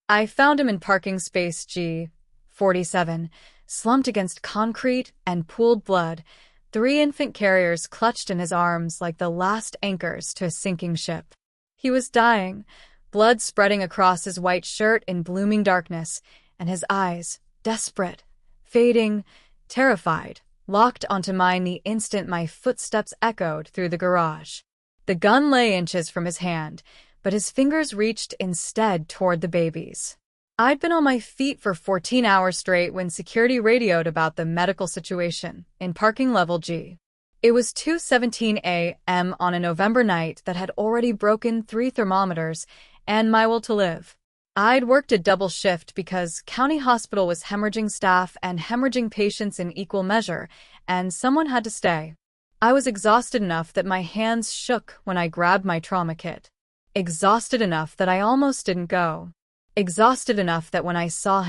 I found him in parking space G47, slumped against concrete and pooled blood, 3 infant carriers clutched in his arms like the last anchors to a sinking ship. He was dying, blood spreading across his white shirt in blooming darkness, and his eyes, desperate, fading, terrified, locked onto mine the instant my footsteps echoed through the garage. The gun lay inches from his hand, but his fingers reached instead toward the babies. I'd been on my feet for 14 hours straight when security radioed about the medical situation in parking level G. It was 2:17 a.m. on a November night that had already broken 3 thermometers and my will to live. I'd worked a double shift because county hospital was hemorrhaging staff and hemorrhaging patients in equal measure, and someone had to stay. I was exhausted enough that my hands shook when I grabbed my trauma kit. Exhausted enough that I almost didn't go. Exhausted enough that when I saw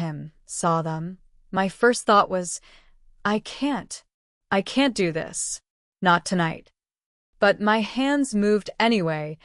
them, my first thought was, I can't do this. Not tonight. But my hands moved anyway,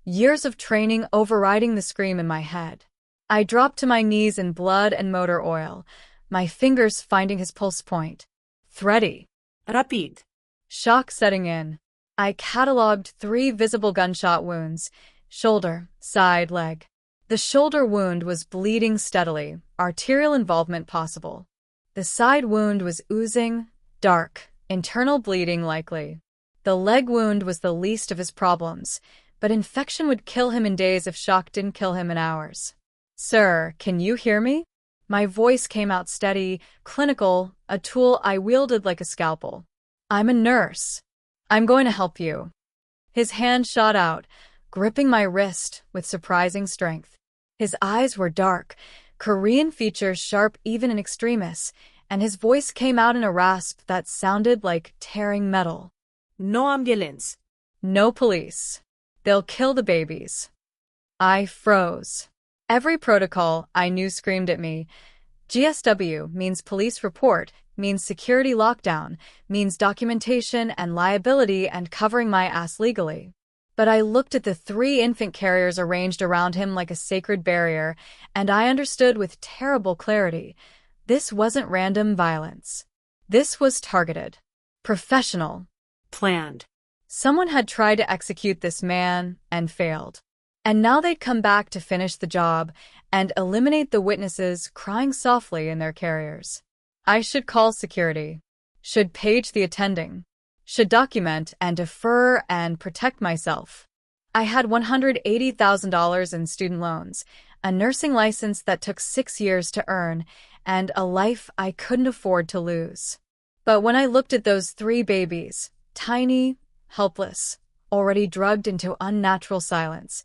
years of training overriding the scream in my head. I dropped to my knees in blood and motor oil, my fingers finding his pulse point. Thready. Rapid. Shock setting in. I catalogued 3 visible gunshot wounds, shoulder, side, leg. The shoulder wound was bleeding steadily, arterial involvement possible. The side wound was oozing, dark, internal bleeding likely. The leg wound was the least of his problems, but infection would kill him in days if shock didn't kill him in hours. Sir, can you hear me? My voice came out steady, clinical, a tool I wielded like a scalpel. I'm a nurse. I'm going to help you. His hand shot out, gripping my wrist with surprising strength. His eyes were dark, Korean features sharp even in extremis, and his voice came out in a rasp that sounded like tearing metal. No ambulance. No police. They'll kill the babies. I froze. Every protocol I knew screamed at me. GSW means police report, means security lockdown, means documentation and liability and covering my ass legally. But I looked at the 3 infant carriers arranged around him like a sacred barrier, and I understood with terrible clarity. This wasn't random violence. This was targeted. Professional. Planned. Someone had tried to execute this man and failed. And now they'd come back to finish the job and eliminate the witnesses crying softly in their carriers. I should call security. Should page the attending. Should document and defer and protect myself. I had $180,000 in student loans, a nursing license that took 6 years to earn, and a life I couldn't afford to lose. But when I looked at those 3 babies, tiny, helpless, already drugged into unnatural silence,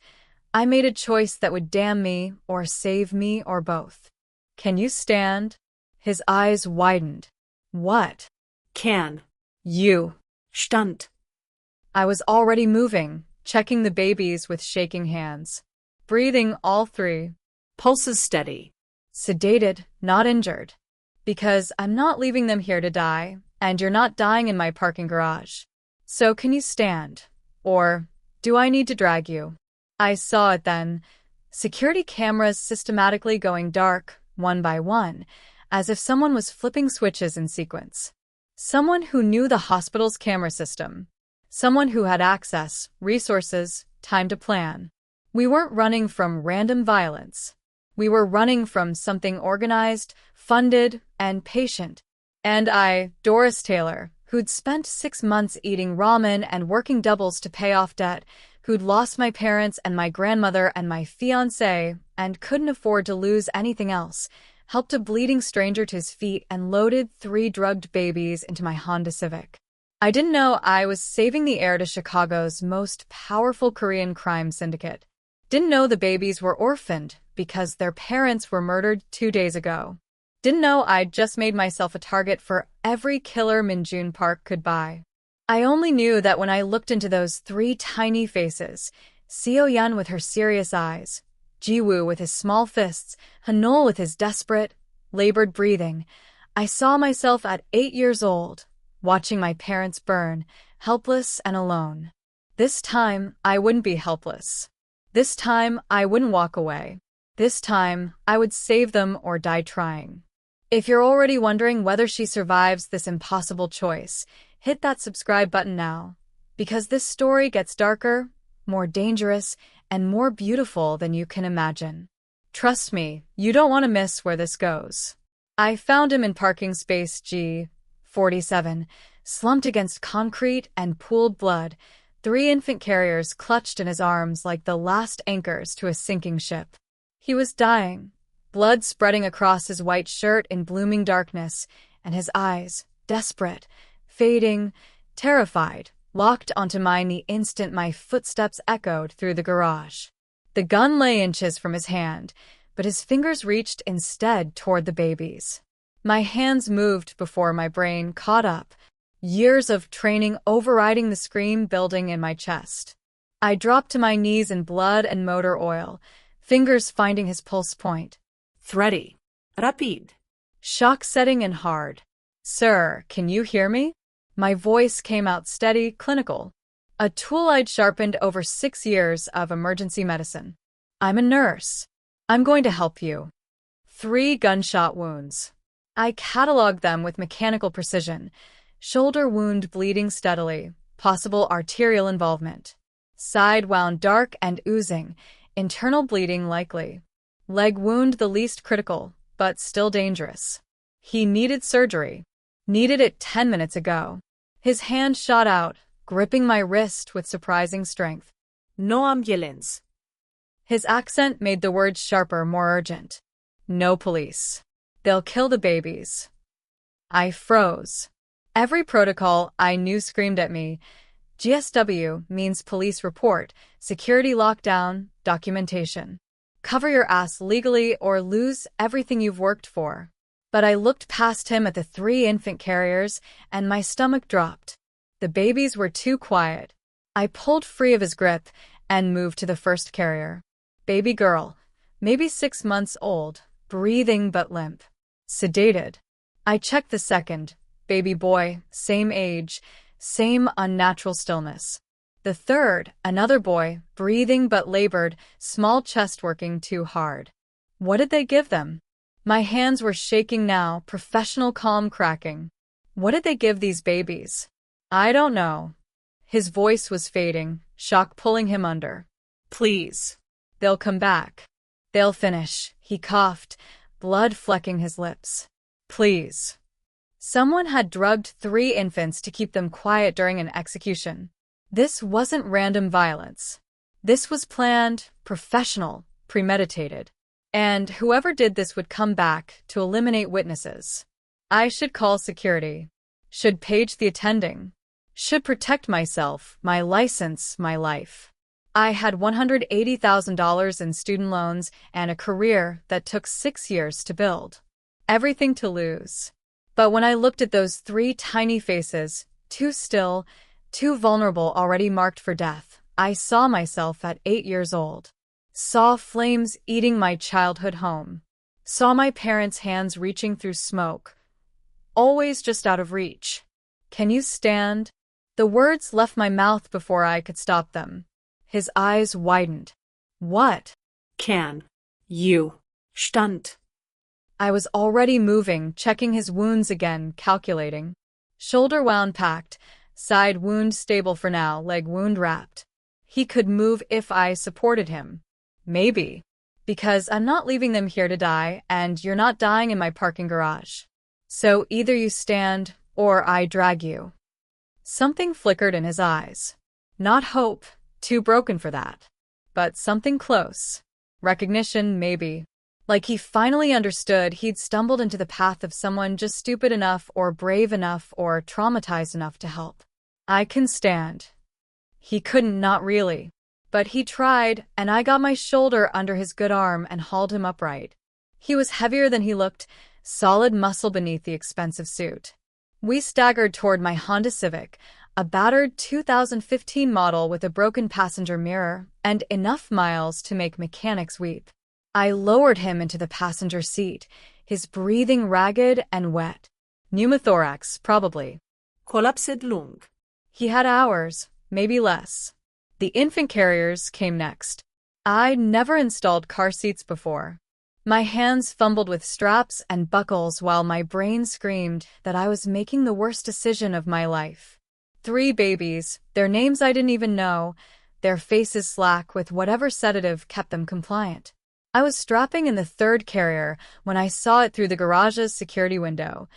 I made a choice that would damn me or save me or both. Can you stand? His eyes widened. What? Can. You. Stand. I was already moving, checking the babies with shaking hands. Breathing all 3. Pulses steady. Sedated, not injured. Because I'm not leaving them here to die, and you're not dying in my parking garage. So can you stand? Or do I need to drag you? I saw it then. Security cameras systematically going dark, one by one, as if someone was flipping switches in sequence. Someone who knew the hospital's camera system. Someone who had access, resources, time to plan. We weren't running from random violence. We were running from something organized, funded, and patient. And I, Doris Taylor, who'd spent 6 months eating ramen and working doubles to pay off debt, who'd lost my parents and my grandmother and my fiancé and couldn't afford to lose anything else, helped a bleeding stranger to his feet and loaded 3 drugged babies into my Honda Civic. I didn't know I was saving the heir to Chicago's most powerful Korean crime syndicate. Didn't know the babies were orphaned because their parents were murdered 2 days ago. Didn't know I'd just made myself a target for every killer Minjun Park could buy. I only knew that when I looked into those 3 tiny faces, Seo-yeon with her serious eyes, Ji-woo with his small fists, Hanul with his desperate, labored breathing, I saw myself at 8 years old, watching my parents burn, helpless and alone. This time, I wouldn't be helpless. This time, I wouldn't walk away. This time, I would save them or die trying. If you're already wondering whether she survives this impossible choice, hit that subscribe button now, because this story gets darker, more dangerous, and more beautiful than you can imagine. Trust me, you don't want to miss where this goes. I found him in parking space G47, slumped against concrete and pooled blood, 3 infant carriers clutched in his arms like the last anchors to a sinking ship. He was dying, blood spreading across his white shirt in blooming darkness, and his eyes, desperate, fading, terrified, locked onto mine the instant my footsteps echoed through the garage. The gun lay inches from his hand, but his fingers reached instead toward the babies. My hands moved before my brain caught up, years of training overriding the scream building in my chest. I dropped to my knees in blood and motor oil, fingers finding his pulse point. Thready. Rapid. Shock setting in hard. Sir, can you hear me? My voice came out steady, clinical. A tool I'd sharpened over 6 years of emergency medicine. I'm a nurse. I'm going to help you. 3 gunshot wounds. I cataloged them with mechanical precision. Shoulder wound bleeding steadily, possible arterial involvement. Side wound dark and oozing, internal bleeding likely. Leg wound the least critical, but still dangerous. He needed surgery. Needed it 10 minutes ago. His hand shot out, gripping my wrist with surprising strength. No ambulance. His accent made the words sharper, more urgent. No police. They'll kill the babies. I froze. Every protocol I knew screamed at me. GSW means police report, security lockdown, documentation. Cover your ass legally or lose everything you've worked for. But I looked past him at the 3 infant carriers, and my stomach dropped. The babies were too quiet. I pulled free of his grip and moved to the first carrier. Baby girl, maybe 6 months old, breathing but limp. Sedated. I checked the second. Baby boy, same age, same unnatural stillness. The third, another boy, breathing but labored, small chest working too hard. What did they give them? My hands were shaking now, professional calm cracking. What did they give these babies? I don't know. His voice was fading, shock pulling him under. Please. They'll come back. They'll finish, he coughed, blood flecking his lips. Please. Someone had drugged 3 infants to keep them quiet during an execution. This wasn't random violence. This was planned, professional, premeditated. And whoever did this would come back to eliminate witnesses. I should call security. Should page the attending. Should protect myself, my license, my life. I had $180,000 in student loans and a career that took 6 years to build. Everything to lose. But when I looked at those 3 tiny faces, too still, too vulnerable, already marked for death, I saw myself at 8 years old. Saw flames eating my childhood home. Saw my parents' hands reaching through smoke. Always just out of reach. Can you stand? The words left my mouth before I could stop them. His eyes widened. What? Can. You. Stand. I was already moving, checking his wounds again, calculating. Shoulder wound packed, side wound stable for now, leg wound wrapped. He could move if I supported him. Maybe. Because I'm not leaving them here to die, and you're not dying in my parking garage. So either you stand, or I drag you. Something flickered in his eyes. Not hope, too broken for that. But something close. Recognition, maybe. Like he finally understood he'd stumbled into the path of someone just stupid enough or brave enough or traumatized enough to help. I can stand. He couldn't, not really. But he tried, and I got my shoulder under his good arm and hauled him upright. He was heavier than he looked, solid muscle beneath the expensive suit. We staggered toward my Honda Civic, a battered 2015 model with a broken passenger mirror and enough miles to make mechanics weep. I lowered him into the passenger seat, his breathing ragged and wet. Pneumothorax, probably. Collapsed lung. He had hours, maybe less. The infant carriers came next. I'd never installed car seats before. My hands fumbled with straps and buckles while my brain screamed that I was making the worst decision of my life. 3 babies, their names I didn't even know, their faces slack with whatever sedative kept them compliant. I was strapping in the 3rd carrier when I saw it through the garage's security window.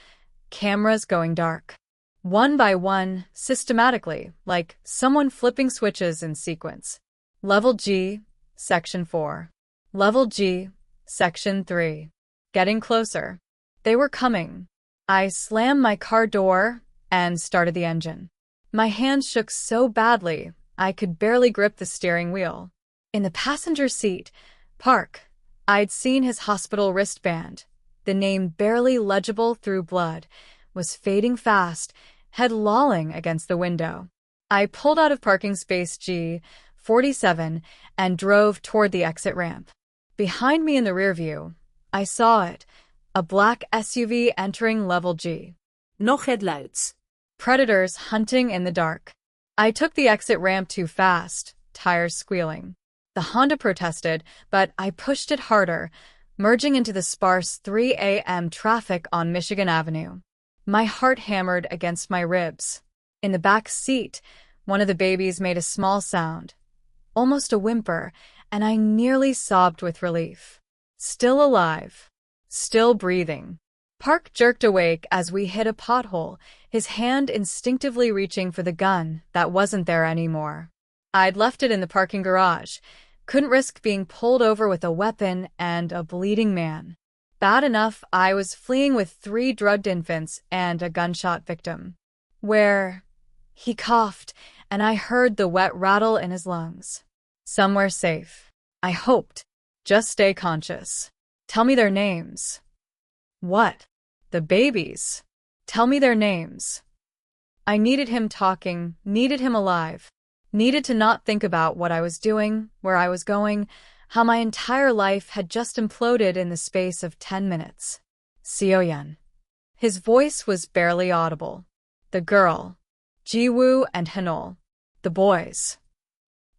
Cameras going dark. One by one, systematically, like someone flipping switches in sequence. Level G, Section 4. Level G, Section 3. Getting closer. They were coming. I slammed my car door and started the engine. My hands shook so badly, I could barely grip the steering wheel. In the passenger seat, Park. I'd seen his hospital wristband. The name barely legible through blood was fading fast, head lolling against the window. I pulled out of parking space G47 and drove toward the exit ramp. Behind me in the rearview, I saw it, a black SUV entering level G. No headlights. Predators hunting in the dark. I took the exit ramp too fast, tires squealing. The Honda protested, but I pushed it harder, merging into the sparse 3 a.m. traffic on Michigan Avenue. My heart hammered against my ribs. In the back seat, one of the babies made a small sound, almost a whimper, and I nearly sobbed with relief. Still alive. Still breathing. Park jerked awake as we hit a pothole, his hand instinctively reaching for the gun that wasn't there anymore. I'd left it in the parking garage. Couldn't risk being pulled over with a weapon and a bleeding man. Bad enough I was fleeing with 3 drugged infants and a gunshot victim. Where? He coughed, and I heard the wet rattle in his lungs. Somewhere safe. I hoped. Just stay conscious. Tell me their names. What? The babies. Tell me their names. I needed him talking, needed him alive. Needed to not think about what I was doing, where I was going, how my entire life had just imploded in the space of 10 minutes. Seo-yeon. His voice was barely audible. The girl. Ji-woo and Hanol. The boys.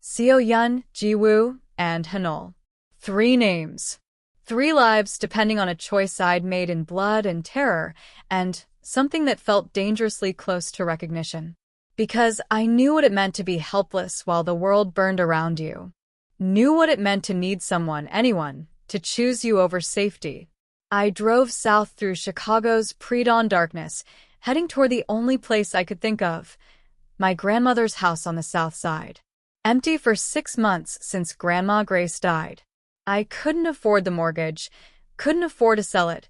Seo-yeon, Ji-woo, and Hanol. 3 names. 3 lives depending on a choice I'd made in blood and terror, and something that felt dangerously close to recognition. Because I knew what it meant to be helpless while the world burned around you. Knew what it meant to need someone, anyone, to choose you over safety. I drove south through Chicago's pre-dawn darkness, heading toward the only place I could think of, my grandmother's house on the south side. Empty for 6 months since Grandma Grace died. I couldn't afford the mortgage, couldn't afford to sell it,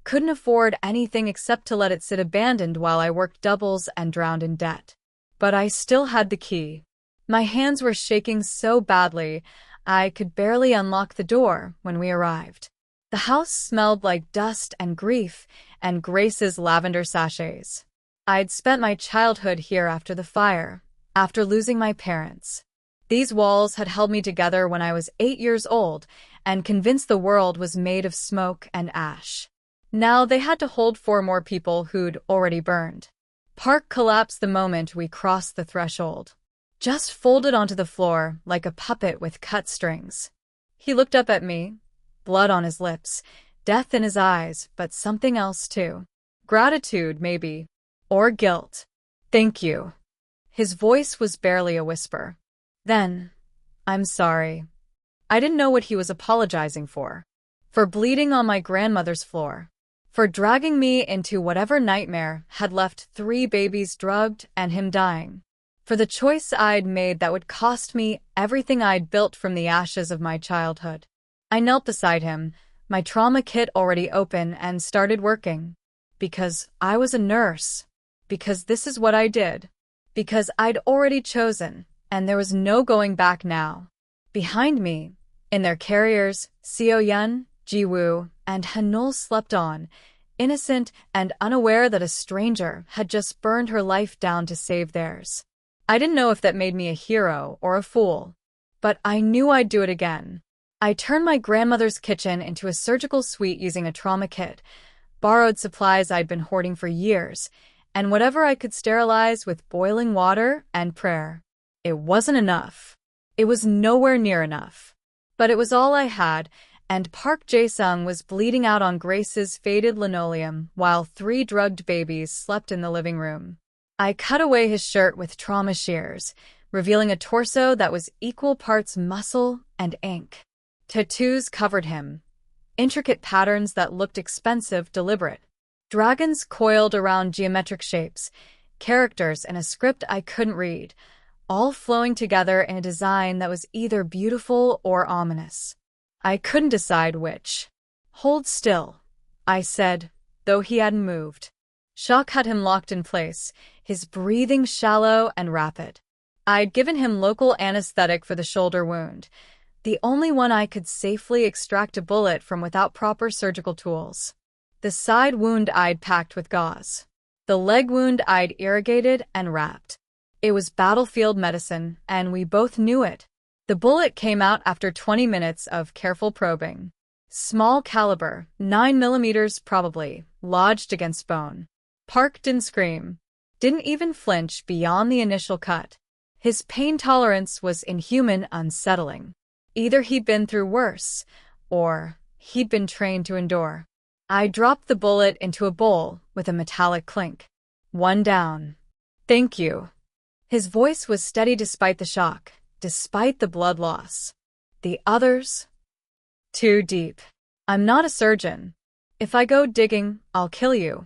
couldn't afford anything except to let it sit abandoned while I worked doubles and drowned in debt. But I still had the key. My hands were shaking so badly, I could barely unlock the door when we arrived. The house smelled like dust and grief and Grace's lavender sachets. I'd spent my childhood here after the fire, after losing my parents. These walls had held me together when I was 8 years old and convinced the world was made of smoke and ash. Now they had to hold 4 more people who'd already burned. Park collapsed the moment we crossed the threshold. Just folded onto the floor like a puppet with cut strings. He looked up at me, blood on his lips, death in his eyes, but something else too. Gratitude, maybe. Or guilt. Thank you. His voice was barely a whisper. Then, I'm sorry. I didn't know what he was apologizing for. For bleeding on my grandmother's floor. For dragging me into whatever nightmare had left 3 babies drugged and him dying. For the choice I'd made that would cost me everything I'd built from the ashes of my childhood. I knelt beside him, my trauma kit already open, and started working. Because I was a nurse. Because this is what I did. Because I'd already chosen, and there was no going back now. Behind me, in their carriers, Seo-yeon, Ji-woo, and Hanol slept on, innocent and unaware that a stranger had just burned her life down to save theirs. I didn't know if that made me a hero or a fool, but I knew I'd do it again. I turned my grandmother's kitchen into a surgical suite using a trauma kit, borrowed supplies I'd been hoarding for years, and whatever I could sterilize with boiling water and prayer. It wasn't enough. It was nowhere near enough. But it was all I had, and Park Jae-sung was bleeding out on Grace's faded linoleum while 3 drugged babies slept in the living room. I cut away his shirt with trauma shears, revealing a torso that was equal parts muscle and ink. Tattoos covered him, intricate patterns that looked expensive, deliberate. Dragons coiled around geometric shapes, characters in a script I couldn't read, all flowing together in a design that was either beautiful or ominous. I couldn't decide which. "Hold still," I said, though he hadn't moved. Shock had him locked in place, his breathing shallow and rapid. I'd given him local anesthetic for the shoulder wound, the only one I could safely extract a bullet from without proper surgical tools. The side wound I'd packed with gauze. The leg wound I'd irrigated and wrapped. It was battlefield medicine, and we both knew it. The bullet came out after 20 minutes of careful probing. Small caliber, 9mm probably, lodged against bone. Park didn't scream, didn't even flinch beyond the initial cut. His pain tolerance was inhuman, unsettling. Either he'd been through worse, or he'd been trained to endure. I dropped the bullet into a bowl with a metallic clink. "One down. Thank you." His voice was steady despite the shock, despite the blood loss. "The others?" "Too deep. I'm not a surgeon. If I go digging, I'll kill you."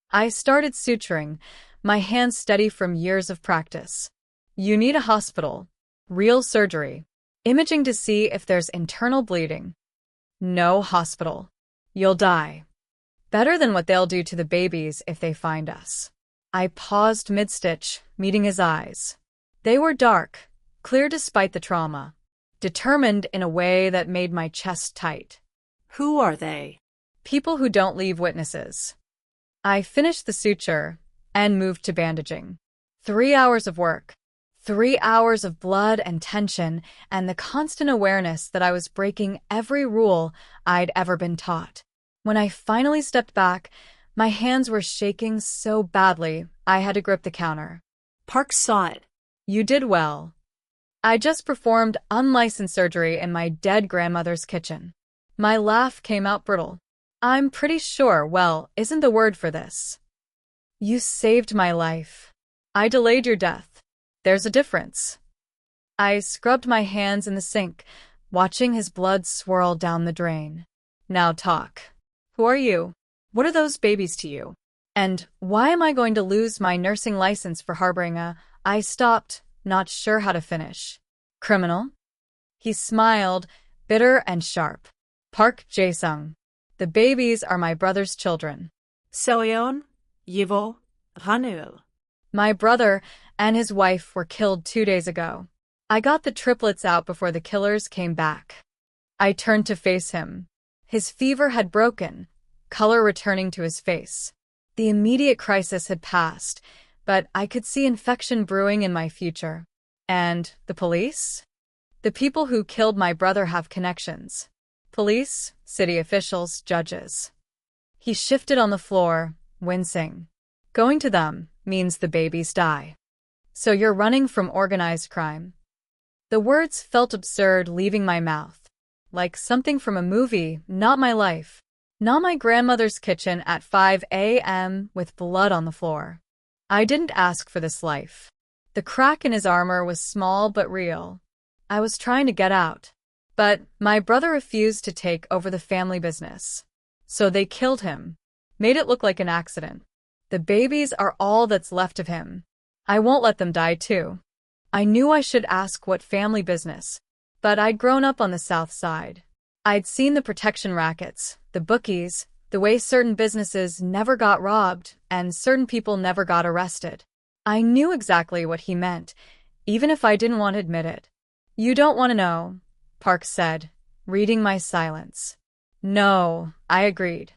I started suturing, my hands steady from years of practice. "You need a hospital. Real surgery. Imaging to see if there's internal bleeding." "No hospital. You'll die. Better than what they'll do to the babies if they find us." I paused mid-stitch, meeting his eyes. They were dark, clear despite the trauma, determined in a way that made my chest tight. Who are they? People who don't leave witnesses. I finished the suture and moved to bandaging. 3 hours of work, 3 hours of blood and tension, and the constant awareness that I was breaking every rule I'd ever been taught. When I finally stepped back, my hands were shaking so badly I had to grip the counter. Park saw it. "You did well." I just performed unlicensed surgery in my dead grandmother's kitchen. My laugh came out brittle. "I'm pretty sure well isn't the word for this. You saved my life. I delayed your death. There's a difference." I scrubbed my hands in the sink, watching his blood swirl down the drain. "Now talk. Who are you? What are those babies to you? And why am I going to lose my nursing license for harboring a—" I stopped, not sure how to finish. "Criminal?" He smiled, bitter and sharp. "Park Jae-sung. The babies are my brother's children." Seleon, Yivo, Ranul. "My brother and his wife were killed 2 days ago. I got the triplets out before the killers came back." I turned to face him. His fever had broken, color returning to his face. The immediate crisis had passed, but I could see infection brewing in my future. "And the police?" "The people who killed my brother have connections. Police, city officials, judges." He shifted on the floor, wincing. "Going to them means the babies die. So you're running from organized crime." The words felt absurd leaving my mouth, like something from a movie, not my life. Not my grandmother's kitchen at 5 a.m. with blood on the floor. I didn't ask for this life. The crack in his armor was small but real. I was trying to get out. But my brother refused to take over the family business. So they killed him. Made it look like an accident. The babies are all that's left of him. I won't let them die too. I knew I should ask what family business. But I'd grown up on the South Side. I'd seen the protection rackets, the bookies, the way certain businesses never got robbed and certain people never got arrested. I knew exactly what he meant, even if I didn't want to admit it. "You don't want to know," Park said, reading my silence. "No," I agreed.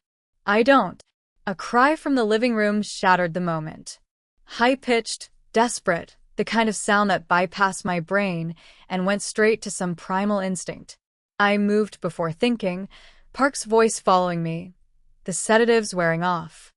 "I don't." A cry from the living room shattered the moment. High-pitched, desperate, the kind of sound that bypassed my brain and went straight to some primal instinct. I moved before thinking, Park's voice following me, the sedatives wearing off.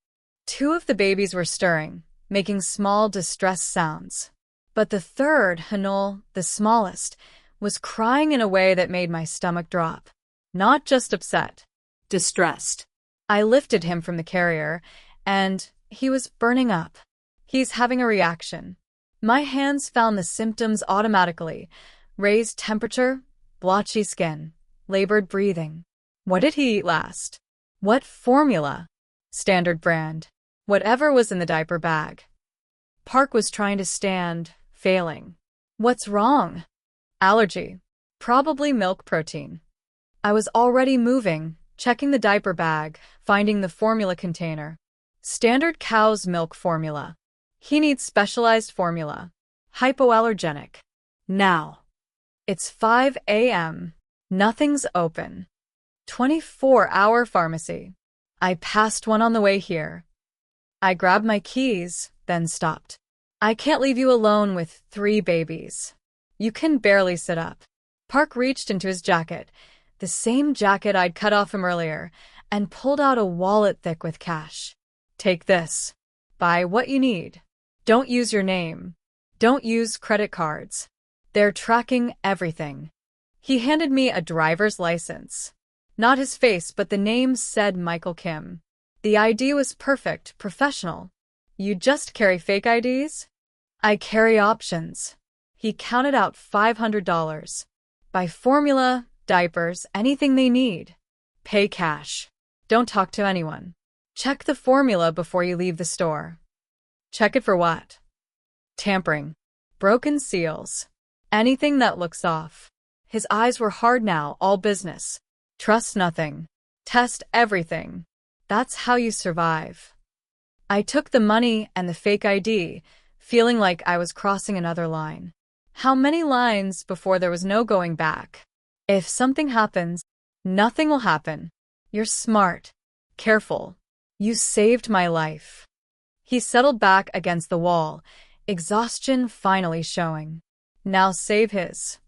2 of the babies were stirring, making small distressed sounds. But the third, Hanul, the smallest, was crying in a way that made my stomach drop. Not just upset. Distressed. I lifted him from the carrier, and he was burning up. He's having a reaction. My hands found the symptoms automatically. Raised temperature, blotchy skin, labored breathing. What did he eat last? What formula? Standard brand. Whatever was in the diaper bag. Park was trying to stand, failing. What's wrong? Allergy. Probably milk protein. I was already moving, checking the diaper bag, finding the formula container. Standard cow's milk formula. He needs specialized formula. Hypoallergenic. Now. It's 5 a.m. Nothing's open. 24-hour pharmacy. I passed one on the way here. I grabbed my keys, then stopped. I can't leave you alone with 3 babies. You can barely sit up. Park reached into his jacket, the same jacket I'd cut off him earlier, and pulled out a wallet thick with cash. Take this. Buy what you need. Don't use your name. Don't use credit cards. They're tracking everything. He handed me a driver's license. Not his face, but the name said Michael Kim. The ID was perfect, professional. You just carry fake IDs? I carry options. He counted out $500. Buy formula, diapers, anything they need. Pay cash. Don't talk to anyone. Check the formula before you leave the store. Check it for what? Tampering. Broken seals. Anything that looks off. His eyes were hard now, all business. Trust nothing. Test everything. That's how you survive. I took the money and the fake ID, feeling like I was crossing another line. How many lines before there was no going back? If something happens, nothing will happen. You're smart. Careful. You saved my life. He settled back against the wall, exhaustion finally showing. Now save his.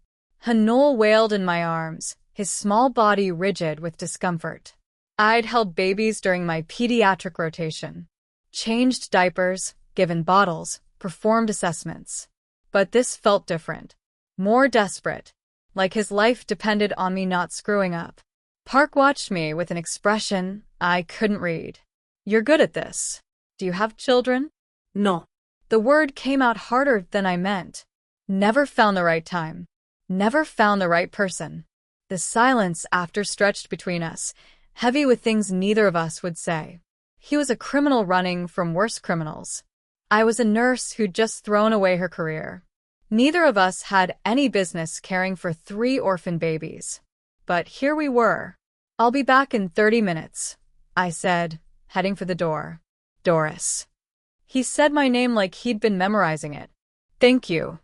Hanul wailed in my arms, his small body rigid with discomfort. I'd held babies during my pediatric rotation. Changed diapers, given bottles, performed assessments. But this felt different. More desperate. Like his life depended on me not screwing up. Park watched me with an expression I couldn't read. You're good at this. Do you have children? No. The word came out harder than I meant. Never found the right time. Never found the right person. The silence after stretched between us, heavy with things neither of us would say. He was a criminal running from worse criminals. I was a nurse who'd just thrown away her career. Neither of us had any business caring for 3 orphan babies. But here we were. I'll be back in 30 minutes, I said, heading for the door. Doris. He said my name like he'd been memorizing it. Thank you.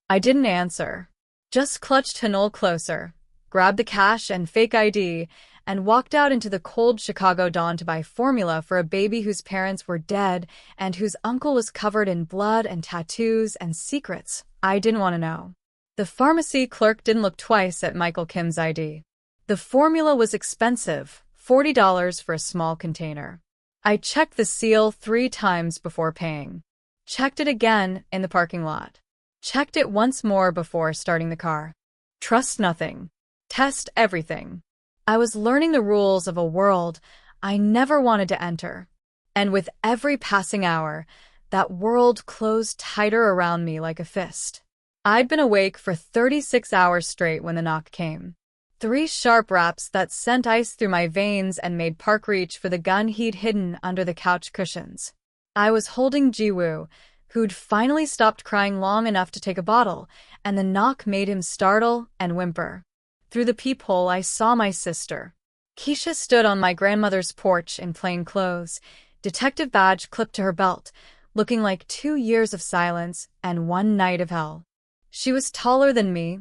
I didn't answer. Just clutched Hanul closer, grabbed the cash and fake ID, and walked out into the cold Chicago dawn to buy formula for a baby whose parents were dead and whose uncle was covered in blood and tattoos and secrets I didn't want to know. The pharmacy clerk didn't look twice at Michael Kim's ID. The formula was expensive, $40 for a small container. I checked the seal 3 times before paying. Checked it again in the parking lot. Checked it once more before starting the car. Trust nothing. Test everything. I was learning the rules of a world I never wanted to enter. And with every passing hour, that world closed tighter around me like a fist. I'd been awake for 36 hours straight when the knock came. 3 sharp raps that sent ice through my veins and made Park reach for the gun he'd hidden under the couch cushions. I was holding Jiwoo, who'd finally stopped crying long enough to take a bottle, and the knock made him startle and whimper. Through the peephole, I saw my sister. Keisha stood on my grandmother's porch in plain clothes, detective badge clipped to her belt, looking like 2 years of silence and 1 night of hell. She was taller than me,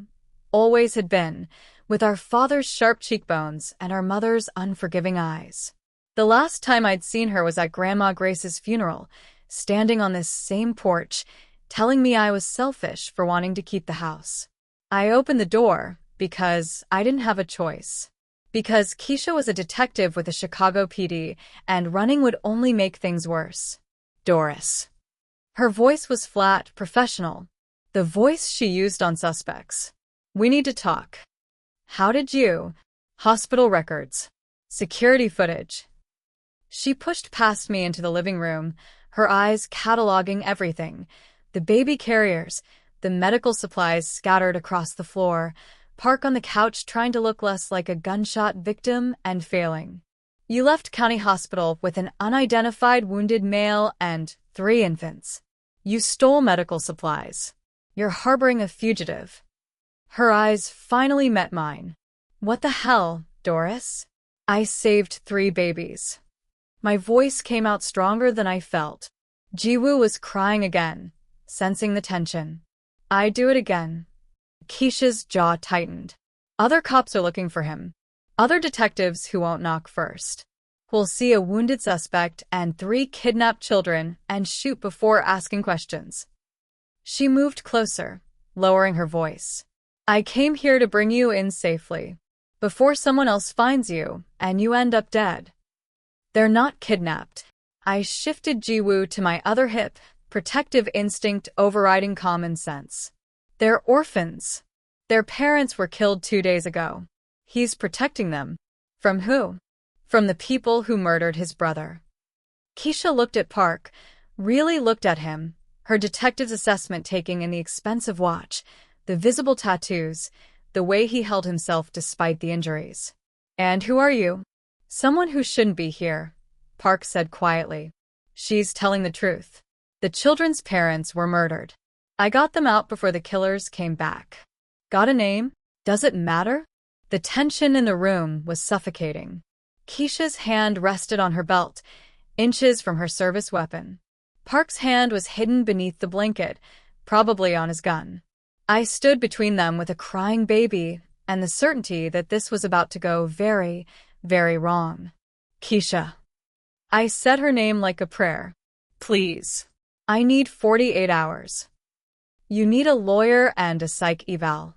always had been, with our father's sharp cheekbones and our mother's unforgiving eyes. The last time I'd seen her was at Grandma Grace's funeral, standing on this same porch, telling me I was selfish for wanting to keep the house. I opened the door because I didn't have a choice. Because Keisha was a detective with the Chicago PD, and running would only make things worse. Doris. Her voice was flat, professional. The voice she used on suspects. We need to talk. How did you? Hospital records. Security footage. She pushed past me into the living room, her eyes cataloging everything. The baby carriers, the medical supplies scattered across the floor, Park on the couch trying to look less like a gunshot victim and failing. You left county hospital with an unidentified wounded male and 3 infants. You stole medical supplies. You're harboring a fugitive. Her eyes finally met mine. What the hell, Doris? I saved 3 babies. My voice came out stronger than I felt. Jiwoo was crying again, sensing the tension. I'd do it again. Keisha's jaw tightened. Other cops are looking for him. Other detectives who won't knock first. We'll see a wounded suspect and 3 kidnapped children and shoot before asking questions. She moved closer, lowering her voice. I came here to bring you in safely, before someone else finds you and you end up dead. They're not kidnapped. I shifted Jiwoo to my other hip, protective instinct overriding common sense. They're orphans. Their parents were killed 2 days ago. He's protecting them. From who? From the people who murdered his brother. Keisha looked at Park, really looked at him, her detective's assessment taking in the expensive watch, the visible tattoos, the way he held himself despite the injuries. And who are you? Someone who shouldn't be here, Park said quietly. She's telling the truth. The children's parents were murdered. I got them out before the killers came back. Got a name? Does it matter? The tension in the room was suffocating. Keisha's hand rested on her belt, inches from her service weapon. Park's hand was hidden beneath the blanket, probably on his gun. I stood between them with a crying baby and the certainty that this was about to go very, very wrong. Keisha. I said her name like a prayer. Please. I need 48 hours. You need a lawyer and a psych eval.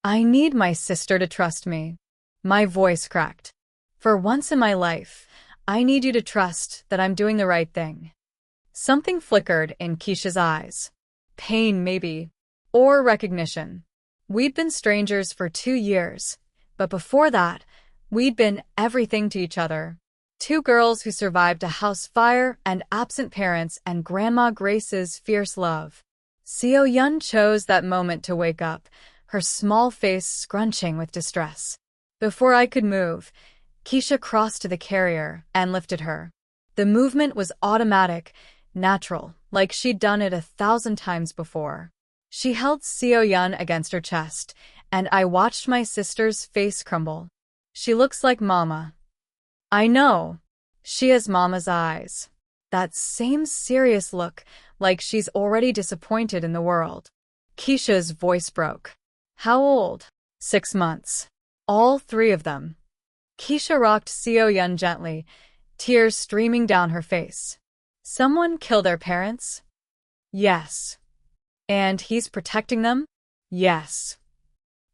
I need my sister to trust me. My voice cracked. For once in my life, I need you to trust that I'm doing the right thing. Something flickered in Keisha's eyes. Pain, maybe. Or recognition. We'd been strangers for 2 years, but before that, we'd been everything to each other. 2 girls who survived a house fire and absent parents and Grandma Grace's fierce love. Seo-yeon chose that moment to wake up, her small face scrunching with distress. Before I could move, Keisha crossed to the carrier and lifted her. The movement was automatic, natural, like she'd done it 1,000 times before. She held Seo-yeon against her chest, and I watched my sister's face crumble. She looks like Mama. I know. She has Mama's eyes. That same serious look, like she's already disappointed in the world. Keisha's voice broke. How old? 6 months. All 3 of them. Keisha rocked Seo-yeon gently, tears streaming down her face. Someone killed their parents? Yes. And he's protecting them? Yes.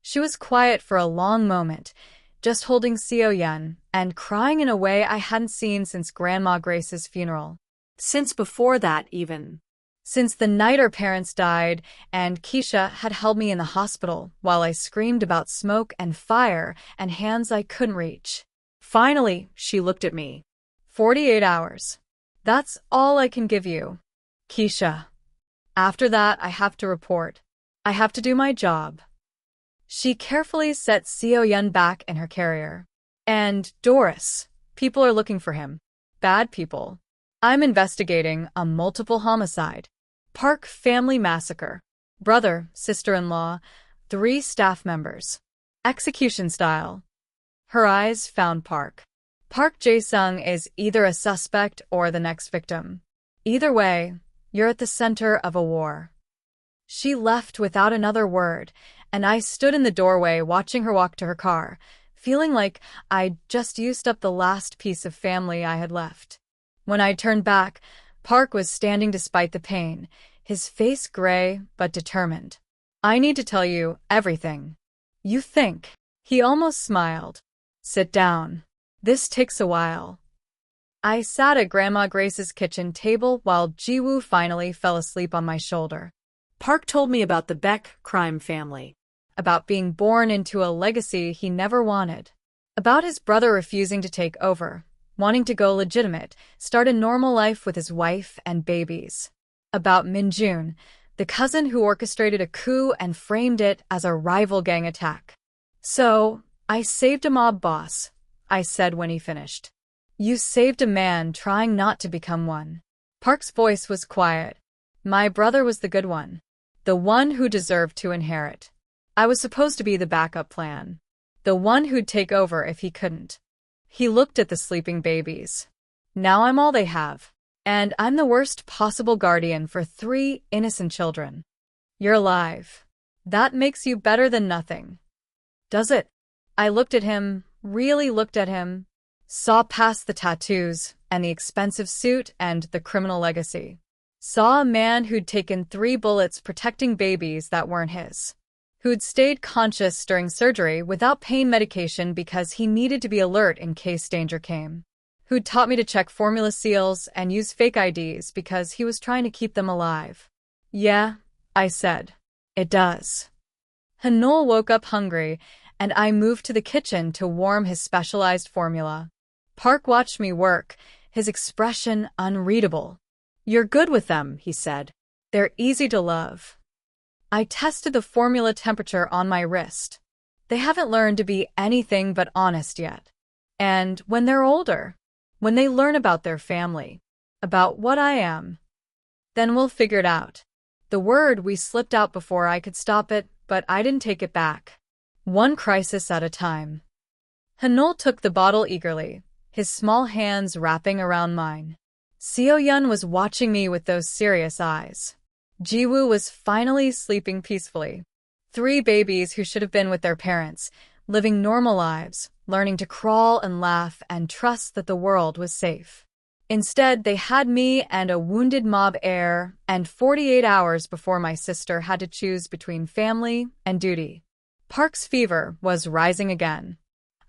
She was quiet for a long moment, just holding Seo-yeon and crying in a way I hadn't seen since Grandma Grace's funeral. Since before that, even. Since the night her parents died and Keisha had held me in the hospital while I screamed about smoke and fire and hands I couldn't reach. Finally, she looked at me. 48 hours. That's all I can give you, Keisha. After that, I have to report. I have to do my job. She carefully set Seo-yeon back in her carrier. And Doris, people are looking for him. Bad people. I'm investigating a multiple homicide. Park family massacre. Brother, sister-in-law, 3 staff members. Execution style. Her eyes found Park. Park Jae-sung is either a suspect or the next victim. Either way, you're at the center of a war. She left without another word, and I stood in the doorway watching her walk to her car, feeling like I'd just used up the last piece of family I had left. When I turned back, Park was standing despite the pain, his face gray but determined. I need to tell you everything. You think. He almost smiled. Sit down. This takes a while. I sat at Grandma Grace's kitchen table while Jiwoo finally fell asleep on my shoulder. Park told me about the Beck crime family. about being born into a legacy he never wanted, about his brother refusing to take over, wanting to go legitimate, start a normal life with his wife and babies, about Minjun, the cousin who orchestrated a coup and framed it as a rival gang attack. "So, I saved a mob boss," I said when he finished. "You saved a man trying not to become one." Park's voice was quiet. "My brother was the good one. The one who deserved to inherit. I was supposed to be the backup plan. The one who'd take over if he couldn't." He looked at the sleeping babies. "Now I'm all they have. And I'm the worst possible guardian for 3 innocent children. You're alive. That makes you better than nothing." "Does it?" I looked at him, really looked at him, saw past the tattoos and the expensive suit and the criminal legacy. Saw a man who'd taken 3 bullets protecting babies that weren't his. Who'd stayed conscious during surgery without pain medication because he needed to be alert in case danger came. Who'd taught me to check formula seals and use fake IDs because he was trying to keep them alive. "Yeah," I said. "It does." Hanul woke up hungry, and I moved to the kitchen to warm his specialized formula. Park watched me work, his expression unreadable. "You're good with them," he said. "They're easy to love." I tested the formula temperature on my wrist. They haven't learned to be anything but honest yet. And when they're older, when they learn about their family, about what I am, then we'll figure it out. The word we slipped out before I could stop it, but I didn't take it back. One crisis at a time. Hanul took the bottle eagerly, his small hands wrapping around mine. Seo-yun was watching me with those serious eyes. Jiwoo was finally sleeping peacefully. 3 babies who should have been with their parents, living normal lives, learning to crawl and laugh and trust that the world was safe. Instead, they had me and a wounded mob heir, and 48 hours before my sister had to choose between family and duty. Park's fever was rising again.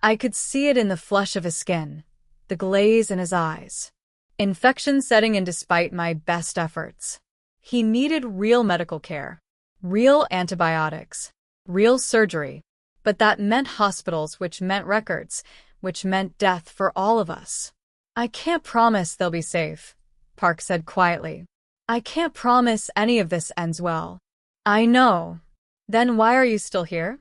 I could see it in the flush of his skin, the glaze in his eyes. Infection setting in despite my best efforts. He needed real medical care, real antibiotics, real surgery. But that meant hospitals, which meant records, which meant death for all of us. "I can't promise they'll be safe," Park said quietly. "I can't promise any of this ends well." "I know. Then why are you still here?"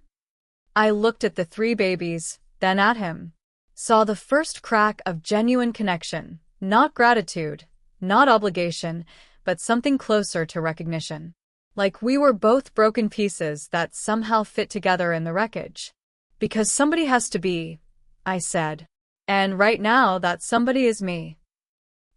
I looked at the 3 babies, then at him. Saw the first crack of genuine connection, not gratitude, not obligation, but something closer to recognition. Like we were both broken pieces that somehow fit together in the wreckage. "Because somebody has to be," I said. "And right now that somebody is me."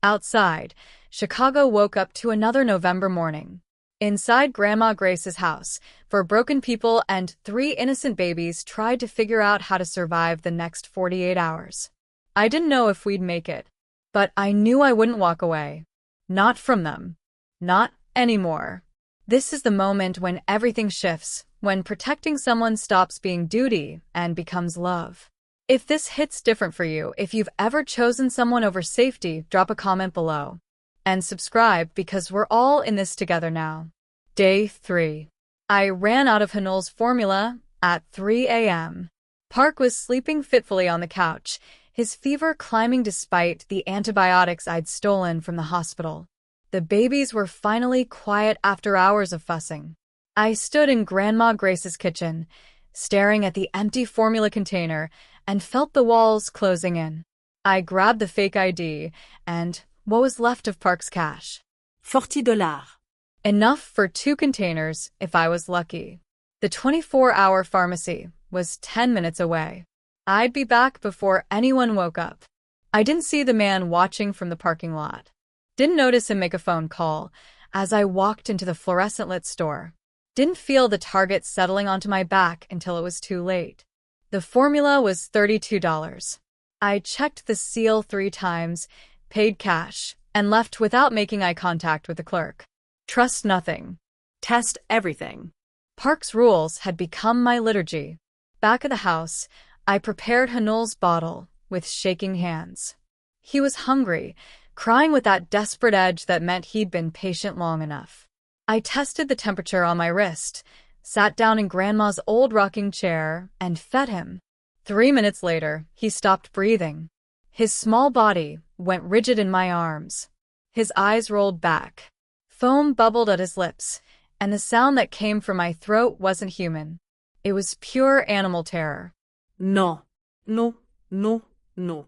Outside, Chicago woke up to another November morning. Inside Grandma Grace's house, 4 broken people and 3 innocent babies tried to figure out how to survive the next 48 hours. I didn't know if we'd make it, but I knew I wouldn't walk away. Not from them. Not anymore. This is the moment when everything shifts, when protecting someone stops being duty and becomes love. If this hits different for you, if you've ever chosen someone over safety, drop a comment below. And subscribe because we're all in this together now. Day 3. I ran out of Hanul's formula at 3 a.m. Park was sleeping fitfully on the couch, his fever climbing despite the antibiotics I'd stolen from the hospital. The babies were finally quiet after hours of fussing. I stood in Grandma Grace's kitchen, staring at the empty formula container, and felt the walls closing in. I grabbed the fake ID and what was left of Park's cash. $40. Enough for 2 containers if I was lucky. The 24-hour pharmacy was 10 minutes away. I'd be back before anyone woke up. I didn't see the man watching from the parking lot. Didn't notice him make a phone call as I walked into the fluorescent-lit store. Didn't feel the target settling onto my back until it was too late. The formula was $32. I checked the seal 3 times, paid cash, and left without making eye contact with the clerk. Trust nothing. Test everything. Park's rules had become my liturgy. Back at the house, I prepared Hanul's bottle with shaking hands. He was hungry, crying with that desperate edge that meant he'd been patient long enough. I tested the temperature on my wrist, sat down in Grandma's old rocking chair, and fed him. 3 minutes later, he stopped breathing. His small body went rigid in my arms. His eyes rolled back. Foam bubbled at his lips, and the sound that came from my throat wasn't human. It was pure animal terror. No, no, no, no.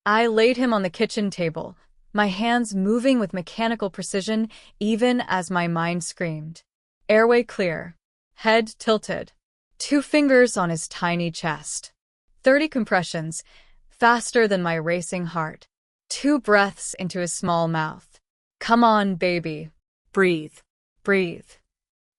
I laid him on the kitchen table, my hands moving with mechanical precision even as my mind screamed. Airway clear. Head tilted. 2 fingers on his tiny chest. 30 compressions, faster than my racing heart. 2 breaths into his small mouth. Come on, baby. Breathe. Breathe.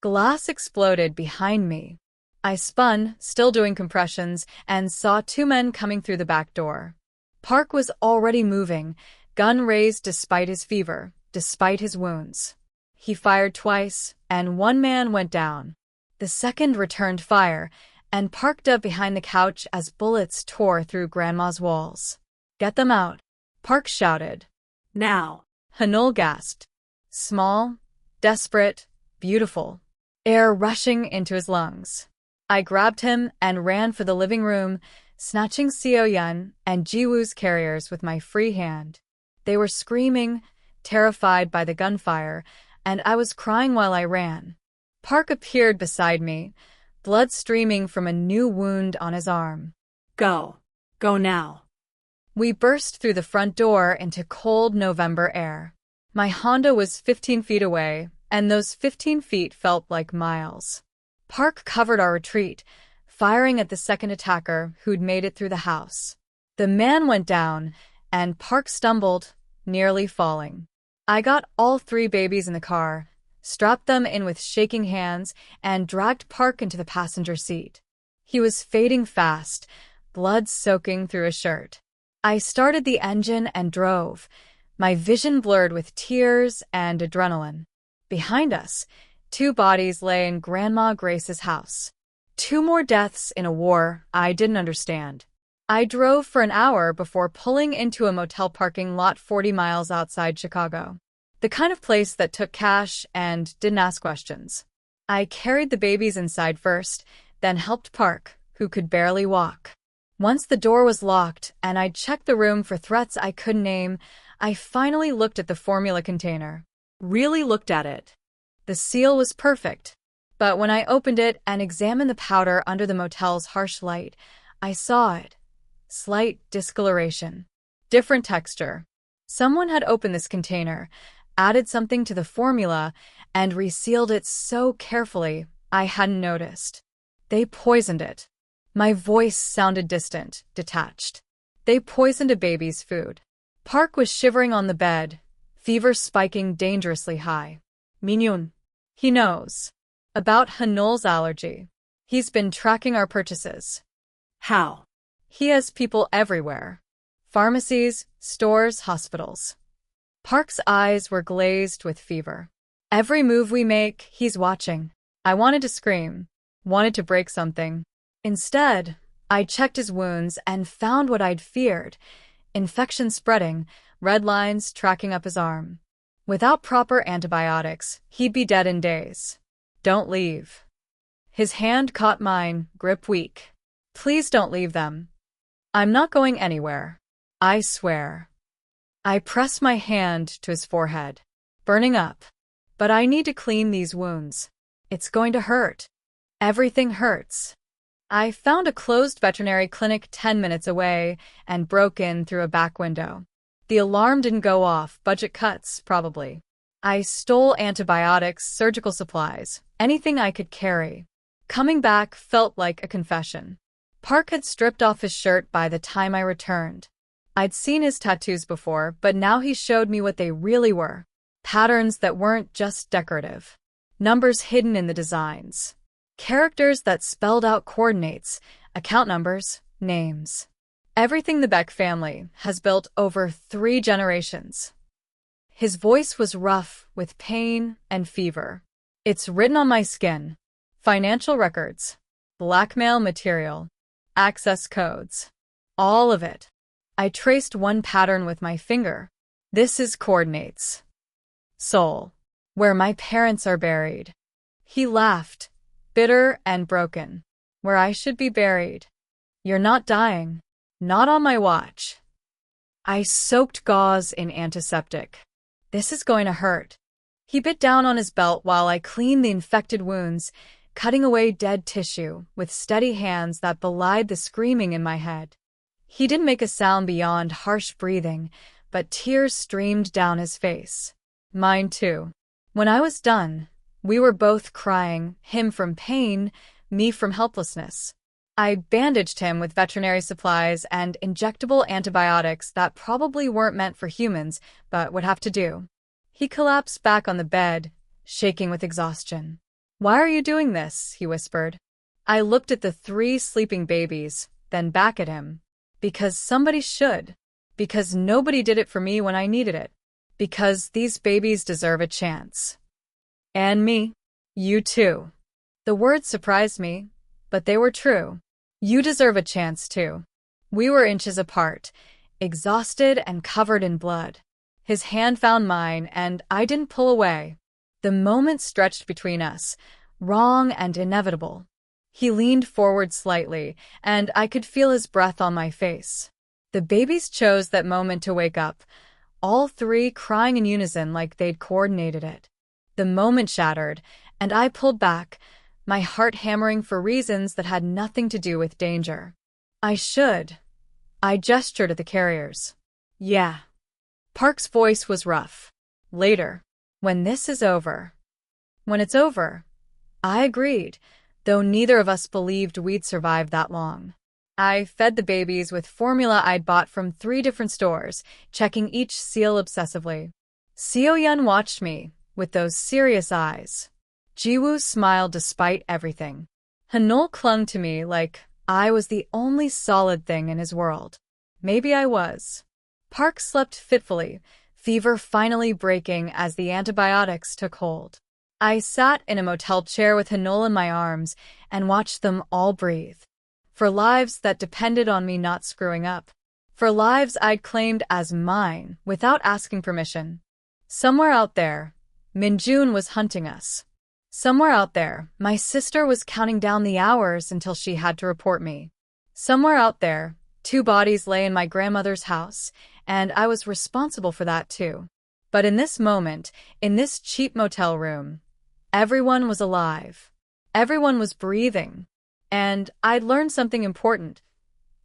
Glass exploded behind me. I spun, still doing compressions, and saw 2 men coming through the back door. Park was already moving, gun raised despite his fever, despite his wounds. He fired twice, and 1 man went down. The second returned fire, and Park dove behind the couch as bullets tore through Grandma's walls. Get them out, Park shouted. Now. Hanul gasped. Small, desperate, beautiful. Air rushing into his lungs. I grabbed him and ran for the living room, snatching Seo-yun and Jiwoo's carriers with my free hand. They were screaming, terrified by the gunfire, and I was crying while I ran. Park appeared beside me, blood streaming from a new wound on his arm. Go. Go now. We burst through the front door into cold November air. My Honda was 15 feet away, and those 15 feet felt like miles. Park covered our retreat, firing at the second attacker who'd made it through the house. The man went down, and Park stumbled, nearly falling. I got all 3 babies in the car, strapped them in with shaking hands, and dragged Park into the passenger seat. He was fading fast, blood soaking through his shirt. I started the engine and drove, my vision blurred with tears and adrenaline. Behind us, 2 bodies lay in Grandma Grace's house. 2 more deaths in a war I didn't understand. I drove for an hour before pulling into a motel parking lot 40 miles outside Chicago. The kind of place that took cash and didn't ask questions. I carried the babies inside first, then helped Park, who could barely walk. Once the door was locked and I'd checked the room for threats I couldn't name, I finally looked at the formula container. Really looked at it. The seal was perfect, but when I opened it and examined the powder under the motel's harsh light, I saw it. Slight discoloration. Different texture. Someone had opened this container, added something to the formula, and resealed it so carefully I hadn't noticed. They poisoned it. My voice sounded distant, detached. They poisoned a baby's food. Park was shivering on the bed, fever spiking dangerously high. Minyoon. He knows. About Hanul's allergy. He's been tracking our purchases. How? He has people everywhere. Pharmacies, stores, hospitals. Park's eyes were glazed with fever. Every move we make, he's watching. I wanted to scream, wanted to break something. Instead, I checked his wounds and found what I'd feared. Infection spreading, red lines tracking up his arm. Without proper antibiotics, he'd be dead in days. Don't leave. His hand caught mine, grip weak. Please don't leave them. I'm not going anywhere. I swear. I pressed my hand to his forehead. Burning up. But I need to clean these wounds. It's going to hurt. Everything hurts. I found a closed veterinary clinic 10 minutes away and broke in through a back window. The alarm didn't go off, budget cuts, probably. I stole antibiotics, surgical supplies, anything I could carry. Coming back felt like a confession. Park had stripped off his shirt by the time I returned. I'd seen his tattoos before, but now he showed me what they really were. Patterns that weren't just decorative. Numbers hidden in the designs. Characters that spelled out coordinates, account numbers, names. Everything the Beck family has built over 3 generations. His voice was rough with pain and fever. It's written on my skin. Financial records. Blackmail material. Access codes. All of it. I traced one pattern with my finger. This is coordinates. Seoul. Where my parents are buried. He laughed. bitter and broken, where I should be buried. You're not dying. Not on my watch. I soaked gauze in antiseptic. This is going to hurt. He bit down on his belt while I cleaned the infected wounds, cutting away dead tissue with steady hands that belied the screaming in my head. He didn't make a sound beyond harsh breathing, but tears streamed down his face. Mine too. When I was done, we were both crying, him from pain, me from helplessness. I bandaged him with veterinary supplies and injectable antibiotics that probably weren't meant for humans, but would have to do. He collapsed back on the bed, shaking with exhaustion. "Why are you doing this?" he whispered. I looked at the 3 sleeping babies, then back at him. Because somebody should. Because nobody did it for me when I needed it. Because these babies deserve a chance. And me. You too. The words surprised me, but they were true. You deserve a chance too. We were inches apart, exhausted and covered in blood. His hand found mine, and I didn't pull away. The moment stretched between us, wrong and inevitable. He leaned forward slightly, and I could feel his breath on my face. The babies chose that moment to wake up, all 3 crying in unison like they'd coordinated it. The moment shattered, and I pulled back, my heart hammering for reasons that had nothing to do with danger. I gestured at the carriers. Yeah. Park's voice was rough. Later. When this is over. When it's over. I agreed, though neither of us believed we'd survive that long. I fed the babies with formula I'd bought from 3 different stores, checking each seal obsessively. Seo-yun watched me, with those serious eyes. Jiwoo smiled despite everything. Hanol clung to me like I was the only solid thing in his world. Maybe I was. Park slept fitfully, fever finally breaking as the antibiotics took hold. I sat in a motel chair with Hanol in my arms and watched them all breathe. For lives that depended on me not screwing up. For lives I'd claimed as mine without asking permission. Somewhere out there, Minjun was hunting us. Somewhere out there, my sister was counting down the hours until she had to report me. Somewhere out there, 2 bodies lay in my grandmother's house, and I was responsible for that too. But in this moment, in this cheap motel room, everyone was alive. Everyone was breathing. And I'd learned something important.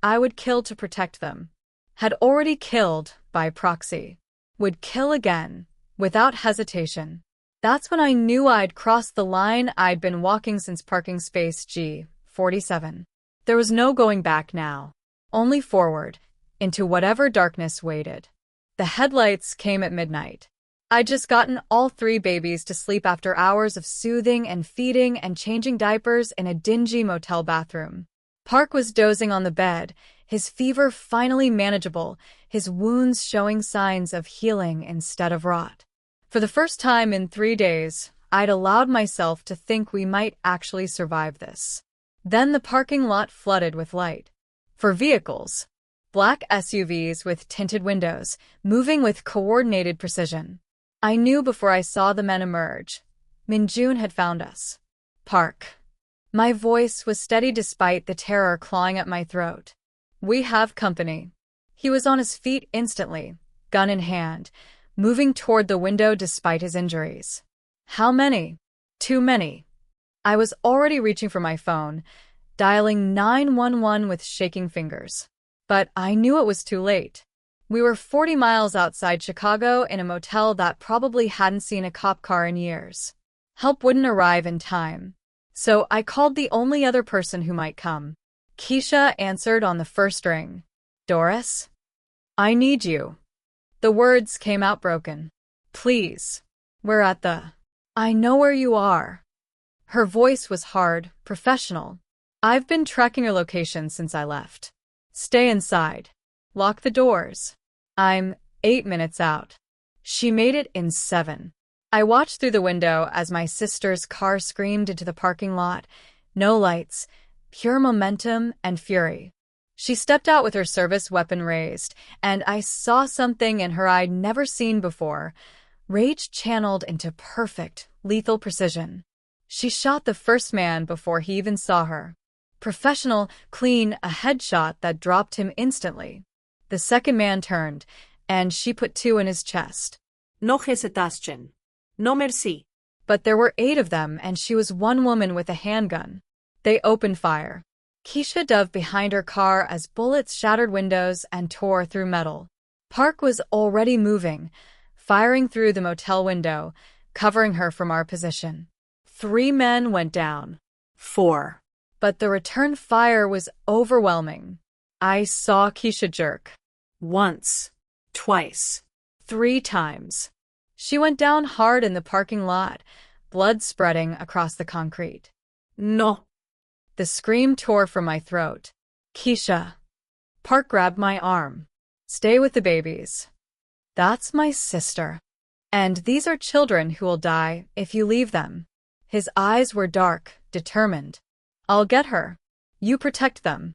I would kill to protect them. Had already killed, by proxy. Would kill again, without hesitation. That's when I knew I'd crossed the line I'd been walking since parking space G47. There was no going back now. Only forward, into whatever darkness waited. The headlights came at midnight. I'd just gotten all 3 babies to sleep after hours of soothing and feeding and changing diapers in a dingy motel bathroom. Park was dozing on the bed, his fever finally manageable, his wounds showing signs of healing instead of rot. For the first time in 3 days, I'd allowed myself to think we might actually survive this. Then the parking lot flooded with light. For vehicles. Black SUVs with tinted windows, moving with coordinated precision. I knew before I saw the men emerge. Minjun had found us. Park. My voice was steady despite the terror clawing at my throat. We have company. He was on his feet instantly, gun in hand, moving toward the window despite his injuries. How many? Too many. I was already reaching for my phone, dialing 911 with shaking fingers. But I knew it was too late. We were 40 miles outside Chicago in a motel that probably hadn't seen a cop car in years. Help wouldn't arrive in time. So I called the only other person who might come. Keisha answered on the first ring. Doris? I need you. The words came out broken. Please. We're at the... I know where you are. Her voice was hard, professional. I've been tracking your location since I left. Stay inside. Lock the doors. I'm 8 minutes out. She made it in 7. I watched through the window as my sister's car screamed into the parking lot. No lights, pure momentum and fury. She stepped out with her service weapon raised, and I saw something in her I'd never seen before, rage channeled into perfect, lethal precision. She shot the first man before he even saw her. Professional, clean, a headshot that dropped him instantly. The second man turned, and she put 2 in his chest. No hesitación. No merci. But there were 8 of them, and she was one woman with a handgun. They opened fire. Keisha dove behind her car as bullets shattered windows and tore through metal. Park was already moving, firing through the motel window, covering her from our position. 3 men went down. 4. But the return fire was overwhelming. I saw Keisha jerk. Once. Twice. 3 times. She went down hard in the parking lot, blood spreading across the concrete. No. The scream tore from my throat. Keisha. Park grabbed my arm. Stay with the babies. That's my sister. And these are children who will die if you leave them. His eyes were dark, determined. I'll get her. You protect them.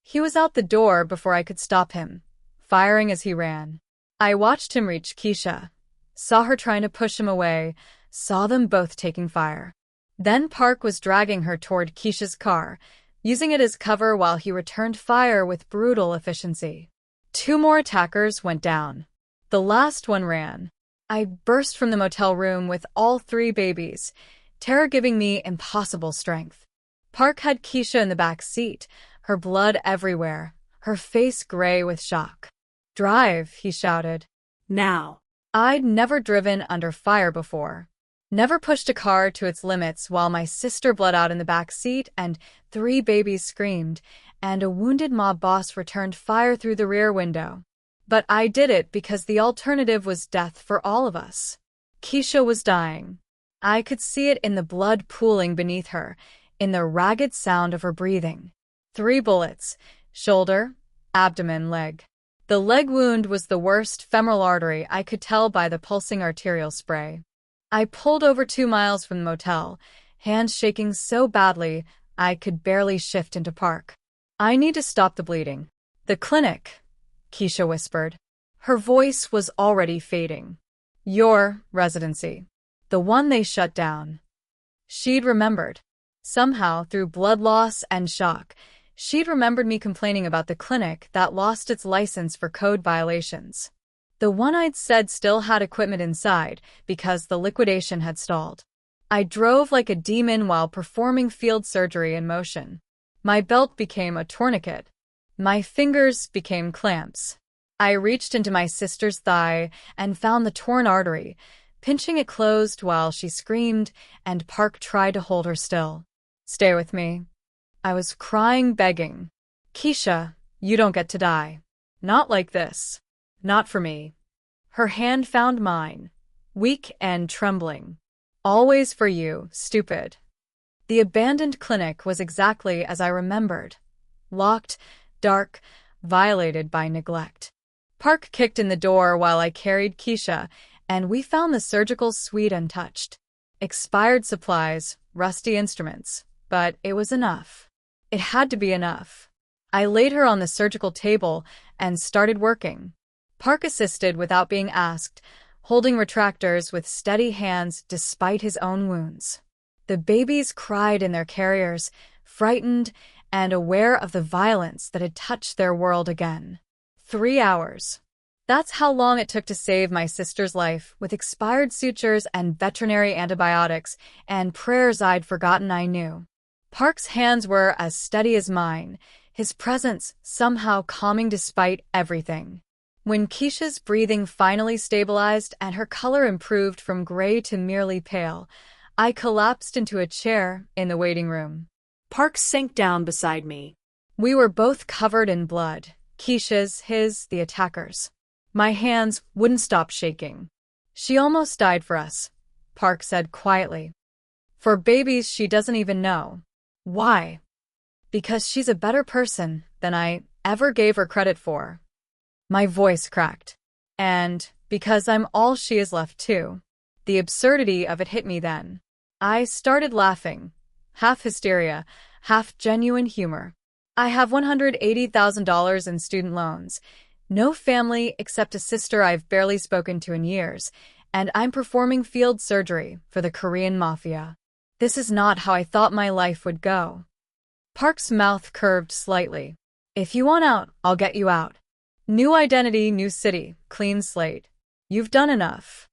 He was out the door before I could stop him, firing as he ran. I watched him reach Keisha, saw her trying to push him away, saw them both taking fire. Then Park was dragging her toward Keisha's car, using it as cover while he returned fire with brutal efficiency. 2 more attackers went down. The last one ran. I burst from the motel room with all 3 babies, terror giving me impossible strength. Park had Keisha in the back seat, her blood everywhere, her face gray with shock. Drive, he shouted. Now. I'd never driven under fire before. Never pushed a car to its limits while my sister bled out in the back seat and 3 babies screamed, and a wounded mob boss returned fire through the rear window. But I did it because the alternative was death for all of us. Keisha was dying. I could see it in the blood pooling beneath her, in the ragged sound of her breathing. 3 bullets, shoulder, abdomen, leg. The leg wound was the worst femoral artery, I could tell by the pulsing arterial spray. I pulled over 2 miles from the motel, hands shaking so badly I could barely shift into park. I need to stop the bleeding. The clinic, Keisha whispered. Her voice was already fading. Your residency. The one they shut down. She'd remembered. Somehow, through blood loss and shock, she'd remembered me complaining about the clinic that lost its license for code violations. The one I'd said still had equipment inside because the liquidation had stalled. I drove like a demon while performing field surgery in motion. My belt became a tourniquet. My fingers became clamps. I reached into my sister's thigh and found the torn artery, pinching it closed while she screamed, and Park tried to hold her still. Stay with me. I was crying, begging. Keisha, you don't get to die. Not like this. Not for me. Her hand found mine, weak and trembling. Always for you, stupid. The abandoned clinic was exactly as I remembered. Locked, dark, violated by neglect. Park kicked in the door while I carried Keisha, and we found the surgical suite untouched. Expired supplies, rusty instruments, but it was enough. It had to be enough. I laid her on the surgical table and started working. Park assisted without being asked, holding retractors with steady hands despite his own wounds. The babies cried in their carriers, frightened and aware of the violence that had touched their world again. 3 hours. That's how long it took to save my sister's life, with expired sutures and veterinary antibiotics and prayers I'd forgotten I knew. Park's hands were as steady as mine, his presence somehow calming despite everything. When Keisha's breathing finally stabilized and her color improved from gray to merely pale, I collapsed into a chair in the waiting room. Park sank down beside me. We were both covered in blood, Keisha's, his, the attackers. My hands wouldn't stop shaking. She almost died for us, Park said quietly. For babies she doesn't even know. Why? Because she's a better person than I ever gave her credit for. My voice cracked. And because I'm all she is left too. The absurdity of it hit me then. I started laughing, half hysteria, half genuine humor. I have $180,000 in student loans, no family except a sister I've barely spoken to in years, and I'm performing field surgery for the Korean Mafia. This is not how I thought my life would go. Park's mouth curved slightly. If you want out, I'll get you out. New identity, new city, clean slate. You've done enough.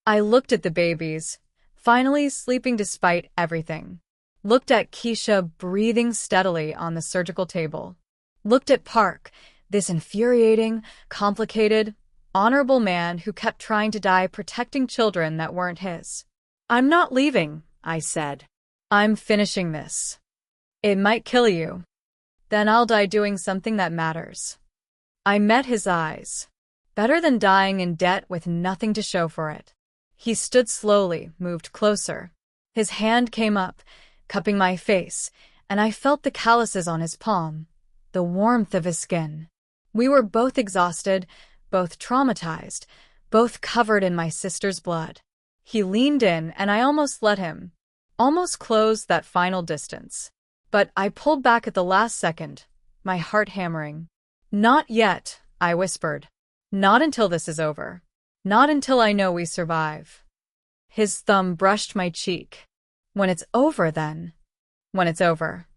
I looked at the babies, finally sleeping despite everything. Looked at Keisha breathing steadily on the surgical table. Looked at Park, this infuriating, complicated, honorable man who kept trying to die protecting children that weren't his. I'm not leaving, I said. I'm finishing this. It might kill you. Then I'll die doing something that matters. I met his eyes. Better than dying in debt with nothing to show for it. He stood slowly, moved closer. His hand came up, cupping my face, and I felt the calluses on his palm, the warmth of his skin. We were both exhausted, both traumatized, both covered in my sister's blood. He leaned in, and I almost let him, almost closed that final distance. But I pulled back at the last second, my heart hammering. Not yet, I whispered. Not until this is over. Not until I know we survive. His thumb brushed my cheek. When it's over, then. When it's over.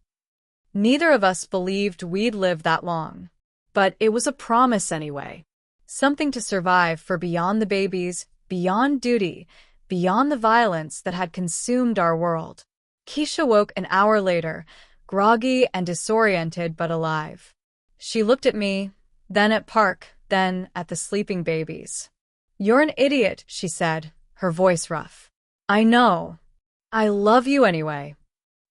Neither of us believed we'd live that long. But it was a promise anyway. Something to survive for beyond the babies, beyond duty, beyond the violence that had consumed our world. Keisha woke an hour later, groggy and disoriented but alive. She looked at me, then at Park, then at the sleeping babies. You're an idiot, she said, her voice rough. I know. I love you anyway.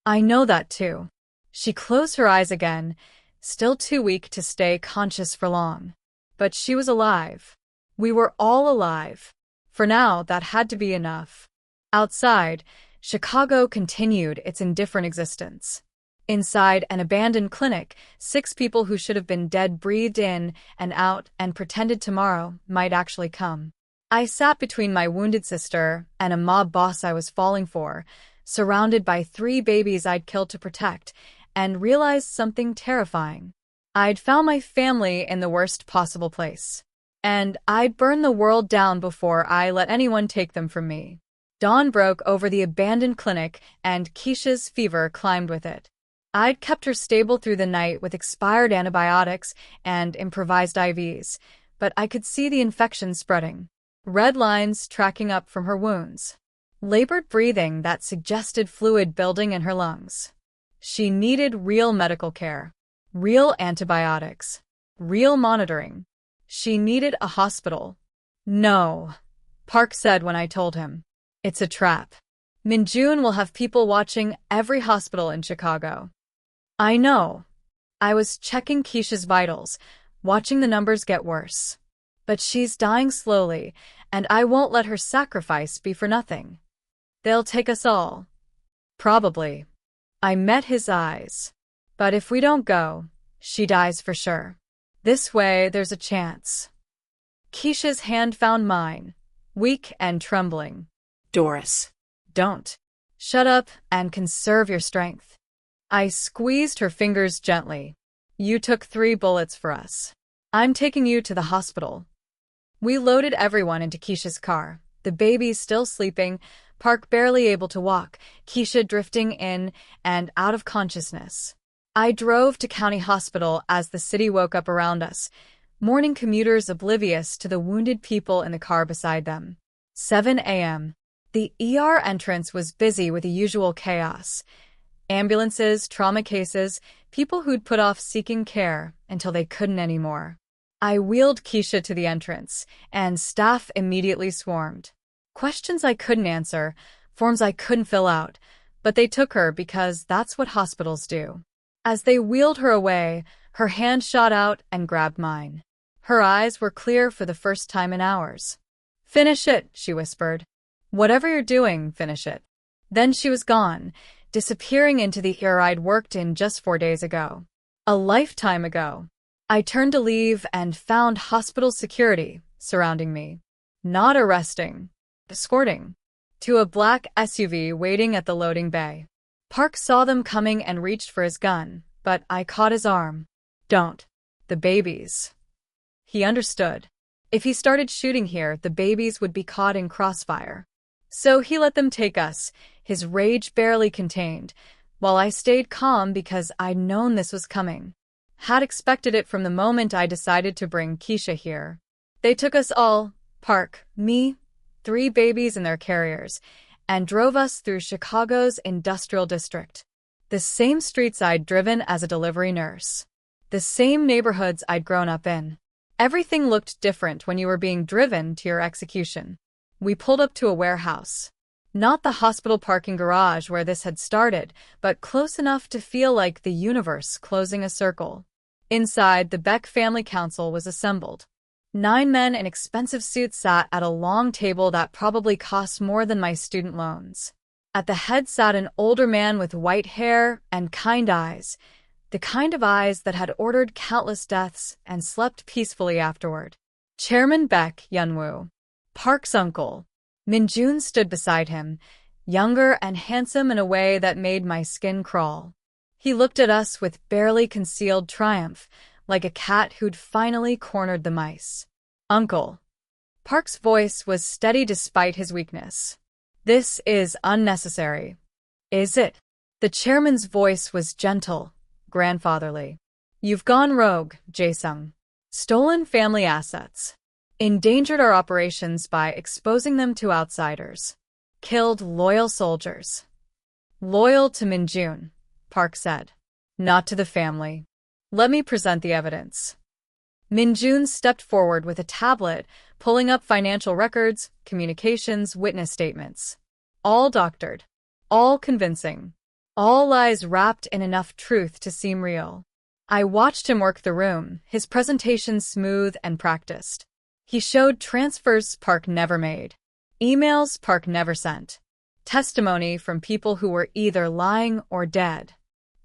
I know that too. She closed her eyes again, still too weak to stay conscious for long. But she was alive. We were all alive. For now, that had to be enough. Outside, Chicago continued its indifferent existence. Inside an abandoned clinic, 6 people who should have been dead breathed in and out and pretended tomorrow might actually come. I sat between my wounded sister and a mob boss I was falling for, surrounded by 3 babies I'd killed to protect, and realized something terrifying. I'd found my family in the worst possible place. And I'd burn the world down before I let anyone take them from me. Dawn broke over the abandoned clinic, and Keisha's fever climbed with it. I'd kept her stable through the night with expired antibiotics and improvised IVs, but I could see the infection spreading. Red lines tracking up from her wounds. Labored breathing that suggested fluid building in her lungs. She needed real medical care. Real antibiotics. Real monitoring. She needed a hospital. No, Park said when I told him. It's a trap. Minjun will have people watching every hospital in Chicago. I know. I was checking Keisha's vitals, watching the numbers get worse. But she's dying slowly, and I won't let her sacrifice be for nothing. They'll take us all. Probably. I met his eyes. But if we don't go, she dies for sure. This way, there's a chance. Keisha's hand found mine, weak and trembling. Doris. Don't. Shut up and conserve your strength. I squeezed her fingers gently. You took 3 bullets for us. I'm taking you to the hospital. We loaded everyone into Keisha's car, the baby still sleeping, Park barely able to walk, Keisha drifting in and out of consciousness. I drove to County Hospital as the city woke up around us, morning commuters oblivious to the wounded people in the car beside them. 7 a.m. The ER entrance was busy with the usual chaos. Ambulances, trauma cases, people who'd put off seeking care until they couldn't anymore. I wheeled Keisha to the entrance, and staff immediately swarmed. Questions I couldn't answer, forms I couldn't fill out, but they took her because that's what hospitals do. As they wheeled her away, her hand shot out and grabbed mine. Her eyes were clear for the first time in hours. Finish it, she whispered. Whatever you're doing, finish it. Then she was gone, disappearing into the ER I'd worked in just 4 days ago. A lifetime ago. I turned to leave and found hospital security surrounding me. Not arresting, escorting. To a black SUV waiting at the loading bay. Park saw them coming and reached for his gun, but I caught his arm. Don't. The babies. He understood. If he started shooting here, the babies would be caught in crossfire. So he let them take us, his rage barely contained, while I stayed calm because I'd known this was coming. Had expected it from the moment I decided to bring Keisha here. They took us all, Park, me, 3 babies in their carriers, and drove us through Chicago's industrial district. The same streets I'd driven as a delivery nurse. The same neighborhoods I'd grown up in. Everything looked different when you were being driven to your execution. We pulled up to a warehouse. Not the hospital parking garage where this had started, but close enough to feel like the universe closing a circle. Inside, the Beck family council was assembled. 9 men in expensive suits sat at a long table that probably cost more than my student loans. At the head sat an older man with white hair and kind eyes, the kind of eyes that had ordered countless deaths and slept peacefully afterward. Chairman Beck Yunwoo, Park's uncle. Minjun stood beside him, younger and handsome in a way that made my skin crawl. He looked at us with barely concealed triumph, like a cat who'd finally cornered the mice. Uncle. Park's voice was steady despite his weakness. This is unnecessary. Is it? The chairman's voice was gentle, grandfatherly. You've gone rogue, Jae-sung. Stolen family assets. Endangered our operations by exposing them to outsiders. Killed loyal soldiers. Loyal to Minjun, Park said. Not to the family. Let me present the evidence. Minjun stepped forward with a tablet, pulling up financial records, communications, witness statements. All doctored. All convincing. All lies wrapped in enough truth to seem real. I watched him work the room, his presentation smooth and practiced. He showed transfers Park never made. Emails Park never sent. Testimony from people who were either lying or dead.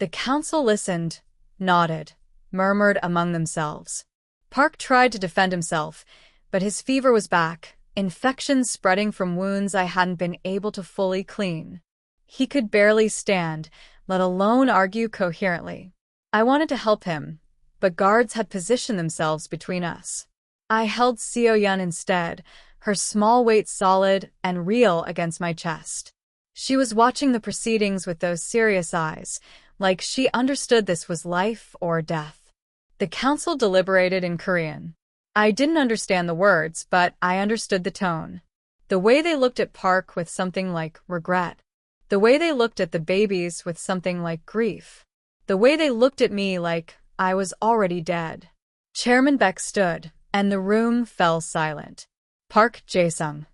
The council listened, nodded, murmured among themselves. Park tried to defend himself, but his fever was back, infections spreading from wounds I hadn't been able to fully clean. He could barely stand, let alone argue coherently. I wanted to help him, but guards had positioned themselves between us. I held Seo-yun instead, her small weight solid and real against my chest. She was watching the proceedings with those serious eyes, like she understood this was life or death. The council deliberated in Korean. I didn't understand the words, but I understood the tone. The way they looked at Park with something like regret. The way they looked at the babies with something like grief. The way they looked at me like I was already dead. Chairman Beck stood, and the room fell silent. Park Jae-sung.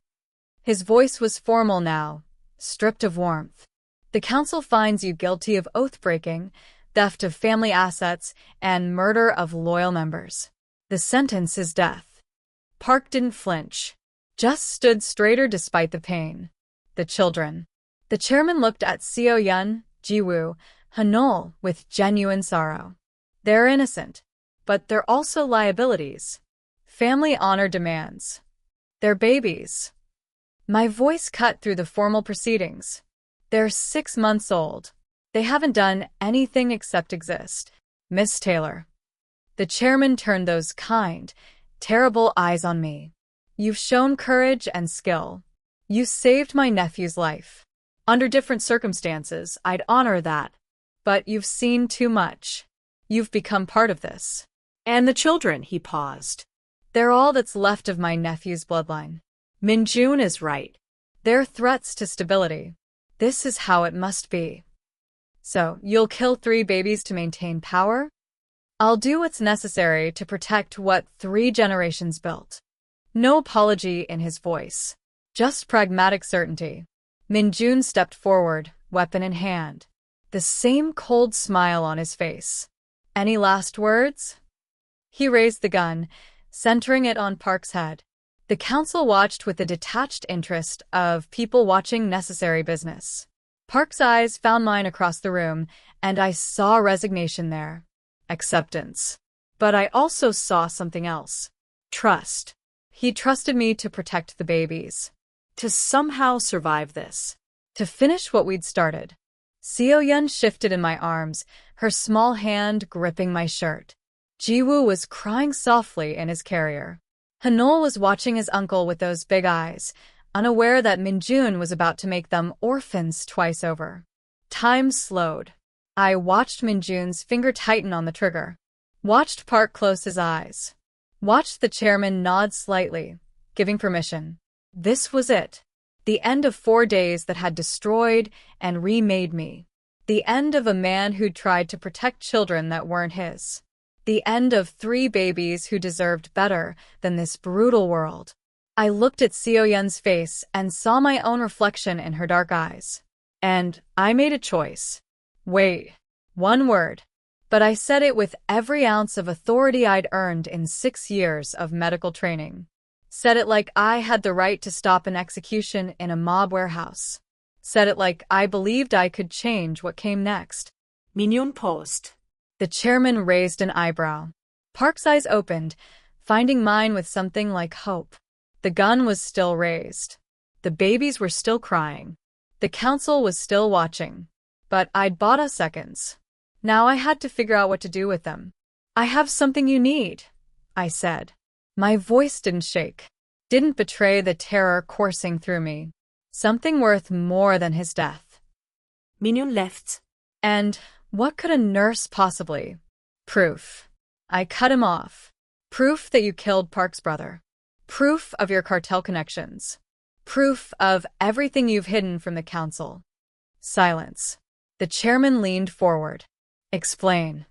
His voice was formal now, stripped of warmth. The council finds you guilty of oath-breaking, theft of family assets, and murder of loyal members. The sentence is death. Park didn't flinch, just stood straighter despite the pain. The children. The chairman looked at Seo-yun, Ji-woo, Hanol with genuine sorrow. They're innocent, but they're also liabilities. Family honor demands. They're babies. My voice cut through the formal proceedings. They're 6 months old. They haven't done anything except exist. Miss Taylor. The chairman turned those kind, terrible eyes on me. You've shown courage and skill. You saved my nephew's life. Under different circumstances, I'd honor that. But you've seen too much. You've become part of this. And the children, he paused. They're all that's left of my nephew's bloodline. Minjun is right. They're threats to stability. This is how it must be. So, you'll kill 3 babies to maintain power? I'll do what's necessary to protect what 3 generations built. No apology in his voice. Just pragmatic certainty. Minjun stepped forward, weapon in hand. The same cold smile on his face. Any last words? He raised the gun, centering it on Park's head. The council watched with the detached interest of people watching necessary business. Park's eyes found mine across the room, and I saw resignation there. Acceptance. But I also saw something else. Trust. He trusted me to protect the babies. To somehow survive this. To finish what we'd started. Seo-yun shifted in my arms, her small hand gripping my shirt. Ji-woo was crying softly in his carrier. Hanol was watching his uncle with those big eyes, unaware that Minjun was about to make them orphans twice over. Time slowed. I watched Minjun's finger tighten on the trigger. Watched Park close his eyes. Watched the chairman nod slightly, giving permission. This was it. The end of 4 days that had destroyed and remade me. The end of a man who'd tried to protect children that weren't his. The end of 3 babies who deserved better than this brutal world. I looked at Seo-yun's face and saw my own reflection in her dark eyes. And I made a choice. Wait. One word. But I said it with every ounce of authority I'd earned in 6 years of medical training. Said it like I had the right to stop an execution in a mob warehouse. Said it like I believed I could change what came next. Minjun paused. The chairman raised an eyebrow. Park's eyes opened, finding mine with something like hope. The gun was still raised. The babies were still crying. The council was still watching. But I'd bought us seconds. Now I had to figure out what to do with them. I have something you need, I said. My voice didn't shake, didn't betray the terror coursing through me. Something worth more than his death. Minjun left. And what could a nurse possibly? Proof. I cut him off. Proof that you killed Park's brother. Proof of your cartel connections. Proof of everything you've hidden from the council. Silence. The chairman leaned forward. Explain.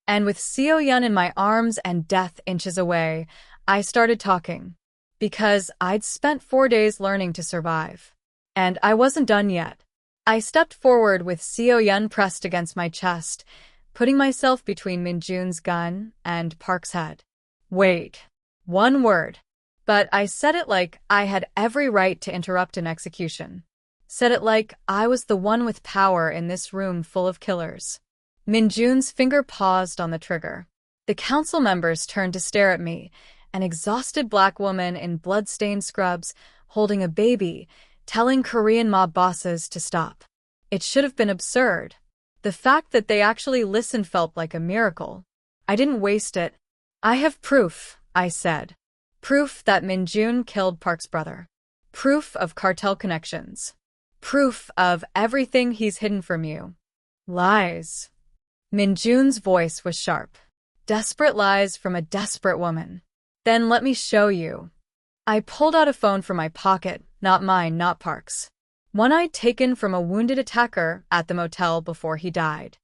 And with Seo-yun in my arms and death inches away, I started talking. Because I'd spent 4 days learning to survive. And I wasn't done yet. I stepped forward with Seo-yun pressed against my chest, putting myself between Minjun's gun and Park's head. Wait. One word. But I said it like I had every right to interrupt an execution. Said it like I was the one with power in this room full of killers. Minjun's finger paused on the trigger. The council members turned to stare at me, an exhausted black woman in blood-stained scrubs, holding a baby, telling Korean mob bosses to stop. It should have been absurd. The fact that they actually listened felt like a miracle. I didn't waste it. I have proof, I said. Proof that Minjun killed Park's brother. Proof of cartel connections. Proof of everything he's hidden from you. Lies. Minjun's voice was sharp. Desperate lies from a desperate woman. Then let me show you. I pulled out a phone from my pocket, not mine, not Park's. One I'd taken from a wounded attacker at the motel before he died.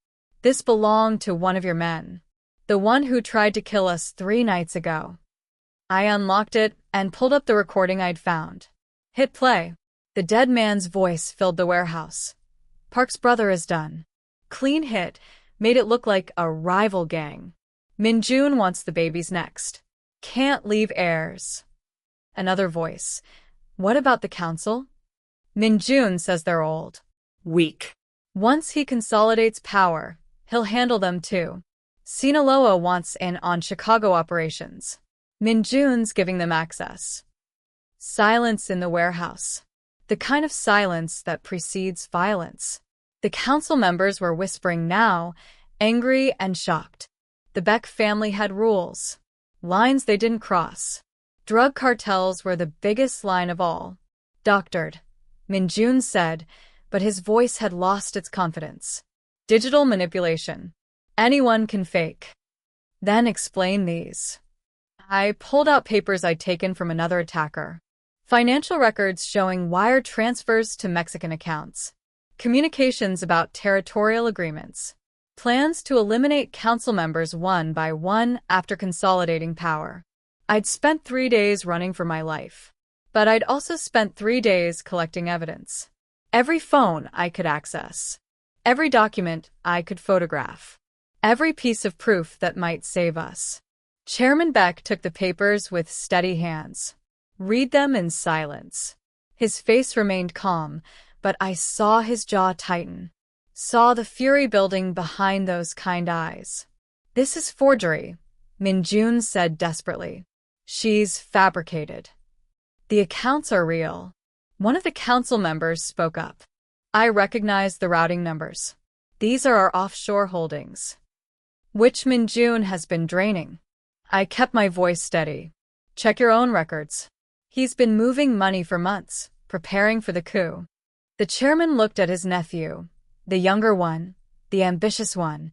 This belonged to one of your men. The one who tried to kill us 3 nights ago. I unlocked it and pulled up the recording I'd found. Hit play. The dead man's voice filled the warehouse. Park's brother is done. Clean hit, made it look like a rival gang. Minjun wants the babies next. Can't leave heirs. Another voice. What about the council? Minjun says they're old. Weak. Once he consolidates power, he'll handle them too. Sinaloa wants in on Chicago operations. Minjun's giving them access. Silence in the warehouse. The kind of silence that precedes violence. The council members were whispering now, angry and shocked. The Beck family had rules. Lines they didn't cross. Drug cartels were the biggest line of all. Doctored, Minjun said, but his voice had lost its confidence. Digital manipulation. Anyone can fake. Then explain these. I pulled out papers I'd taken from another attacker. Financial records showing wire transfers to Mexican accounts. Communications about territorial agreements. Plans to eliminate council members one by one after consolidating power. I'd spent 3 days running for my life. But I'd also spent 3 days collecting evidence. Every phone I could access. Every document I could photograph. Every piece of proof that might save us. Chairman Beck took the papers with steady hands. Read them in silence. His face remained calm, but I saw his jaw tighten. Saw the fury building behind those kind eyes. This is forgery, Minjun said desperately. She's fabricated. The accounts are real. One of the council members spoke up. I recognize the routing numbers. These are our offshore holdings, which Minjun has been draining. I kept my voice steady. Check your own records. He's been moving money for months, preparing for the coup. The chairman looked at his nephew, the younger one, the ambitious one,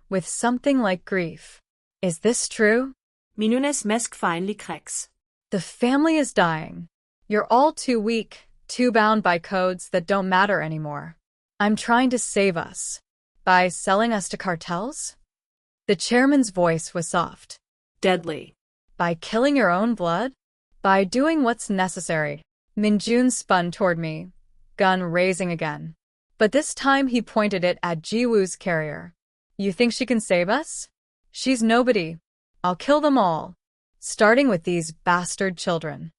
with something like grief. Is this true? Miniones mest finally cracks. The family is dying. You're all too weak, too bound by codes that don't matter anymore. I'm trying to save us. By selling us to cartels? The chairman's voice was soft. Deadly. By killing your own blood? By doing what's necessary. Minjun spun toward me, gun raising again. But this time he pointed it at Jiwoo's carrier. You think she can save us? She's nobody. I'll kill them all, starting with these bastard children.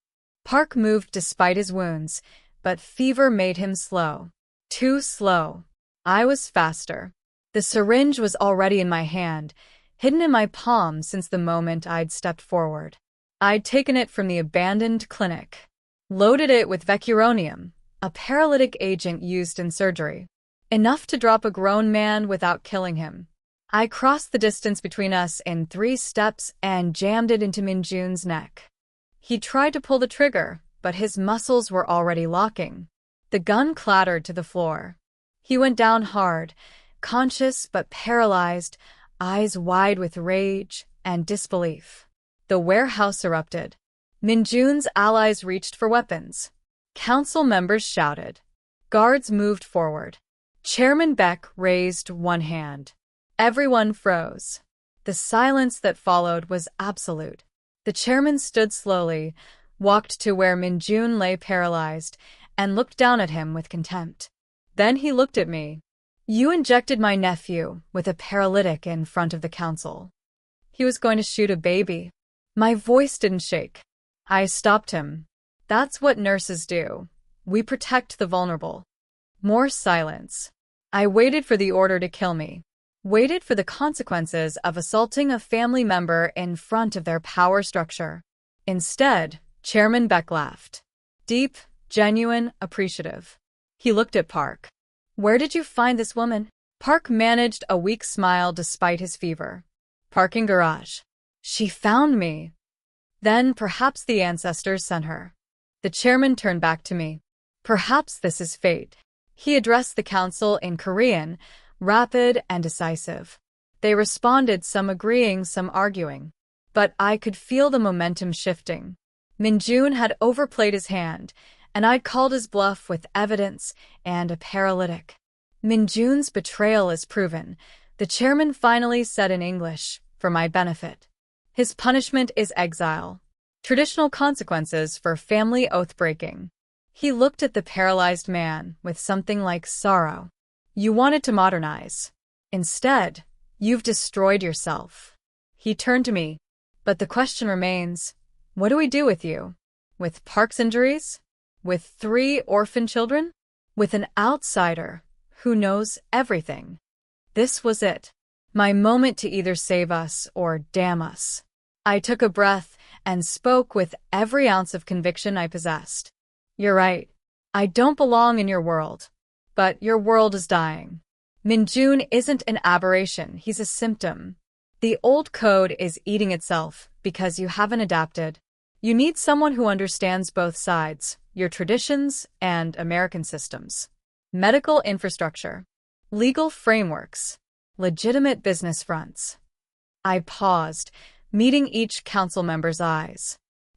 Park moved despite his wounds, but fever made him slow. Too slow. I was faster. The syringe was already in my hand, hidden in my palm since the moment I'd stepped forward. I'd taken it from the abandoned clinic, loaded it with vecuronium, a paralytic agent used in surgery, enough to drop a grown man without killing him. I crossed the distance between us in 3 steps and jammed it into Minjun's neck. He tried to pull the trigger, but his muscles were already locking. The gun clattered to the floor. He went down hard, conscious but paralyzed, eyes wide with rage and disbelief. The warehouse erupted. Minjun's allies reached for weapons. Council members shouted. Guards moved forward. Chairman Beck raised one hand. Everyone froze. The silence that followed was absolute. The chairman stood slowly, walked to where Minjun lay paralyzed, and looked down at him with contempt. Then he looked at me. You injected my nephew with a paralytic in front of the council. He was going to shoot a baby. My voice didn't shake. I stopped him. That's what nurses do. We protect the vulnerable. More silence. I waited for the order to kill me. Waited for the consequences of assaulting a family member in front of their power structure. Instead, Chairman Beck laughed. Deep, genuine, appreciative. He looked at Park. Where did you find this woman? Park managed a weak smile despite his fever. Parking garage. She found me. Then perhaps the ancestors sent her. The chairman turned back to me. Perhaps this is fate. He addressed the council in Korean, rapid and decisive. They responded, some agreeing, some arguing. But I could feel the momentum shifting. Minjun had overplayed his hand, and I'd called his bluff with evidence and a paralytic. Minjun's betrayal is proven, the chairman finally said in English, for my benefit. His punishment is exile. Traditional consequences for family oath-breaking. He looked at the paralyzed man with something like sorrow. You wanted to modernize. Instead, you've destroyed yourself. He turned to me. But the question remains, what do we do with you? With Park's injuries? With 3 orphan children? With an outsider who knows everything? This was it. My moment to either save us or damn us. I took a breath and spoke with every ounce of conviction I possessed. You're right. I don't belong in your world. But your world is dying. Minjun isn't an aberration, he's a symptom. The old code is eating itself because you haven't adapted. You need someone who understands both sides, your traditions and American systems. Medical infrastructure. Legal frameworks. Legitimate business fronts. I paused, meeting each council member's eyes.